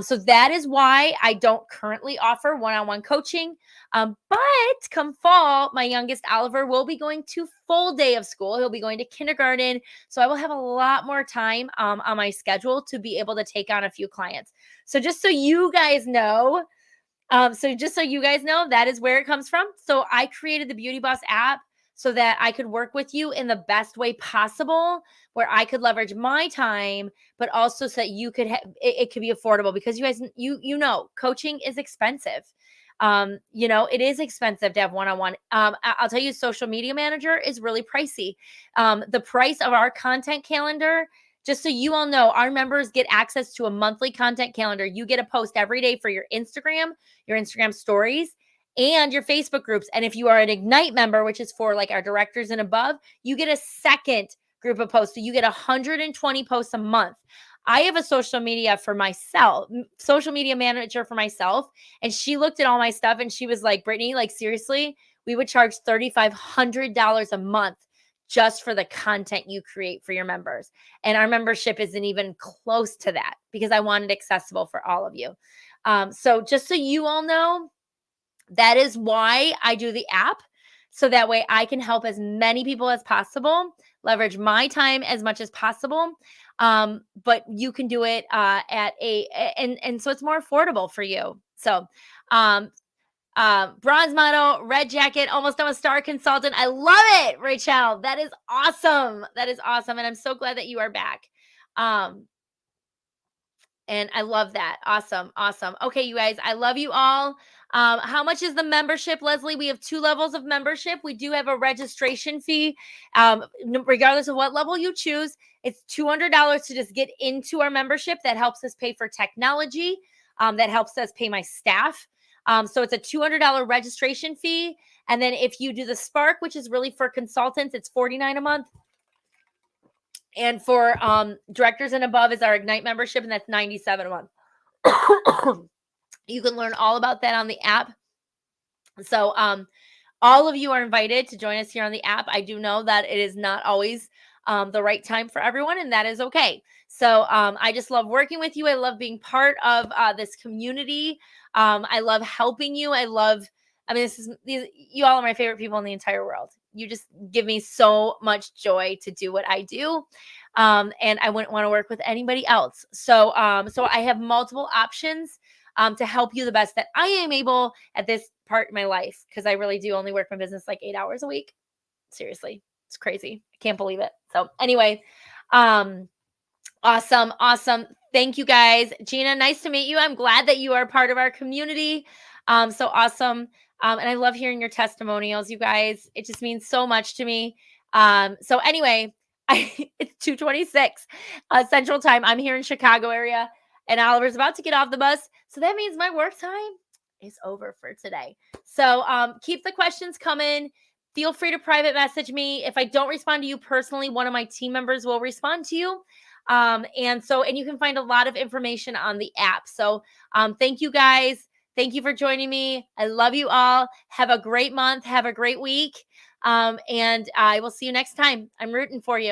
So that is why I don't currently offer one-on-one coaching. But come fall, my youngest Oliver will be going to full day of school. He'll be going to kindergarten. So I will have a lot more time on my schedule to be able to take on a few clients. So just so you guys know, that is where it comes from. So I created the Beauty Boss app so that I could work with you in the best way possible, where I could leverage my time, but also so that you could it could be affordable, because you guys, you know, coaching is expensive. It is expensive to have one-on-one. I'll tell you, social media manager is really pricey. The price of our content calendar, just so you all know, our members get access to a monthly content calendar. You get a post every day for your Instagram stories, and your Facebook groups. And if you are an Ignite member, which is for like our directors and above, you get a second group of posts. So you get 120 posts a month. I have a social media manager for myself. And she looked at all my stuff and she was like, Brittany, like seriously, we would charge $3,500 a month just for the content you create for your members. And our membership isn't even close to that because I want it accessible for all of you. So just so you all know, that is why I do the app. So that way I can help as many people as possible, leverage my time as much as possible. But you can do it and so it's more affordable for you. So, bronze model, red jacket, almost I'm a star consultant. I love it, Rachel. That is awesome. That is awesome. And I'm so glad that you are back. And I love that. Awesome. Awesome. Okay, you guys, I love you all. How much is the membership, Leslie? We have 2 levels of membership. We do have a registration fee. Regardless of what level you choose, it's $200 to just get into our membership. That helps us pay for technology. That helps us pay my staff. So it's a $200 registration fee. And then if you do the Spark, which is really for consultants, it's $49 a month. And for directors and above is our Ignite membership, and that's $97 a month. You can learn all about that on the app. So all of you are invited to join us here on the app. I do know that it is not always the right time for everyone, and that is okay. So I just love working with you. I love being part of this community. I love helping you. You all are my favorite people in the entire world. You just give me so much joy to do what I do. And I wouldn't want to work with anybody else. So I have multiple options to help you the best that I am able at this part in my life, because I really do only work my business like 8 hours a week. Seriously, it's crazy. I can't believe it. So anyway, awesome. Thank you guys. Gina, nice to meet you. I'm glad that you are part of our community. So awesome. And I love hearing your testimonials, you guys. It just means so much to me. So anyway, it's 2:26 Central Time. I'm here in Chicago area, and Oliver's about to get off the bus. So that means my work time is over for today. So keep the questions coming. Feel free to private message me. If I don't respond to you personally, one of my team members will respond to you. And you can find a lot of information on the app. So thank you guys. Thank you for joining me. I love you all. Have a great month. Have a great week. And I will see you next time. I'm rooting for you.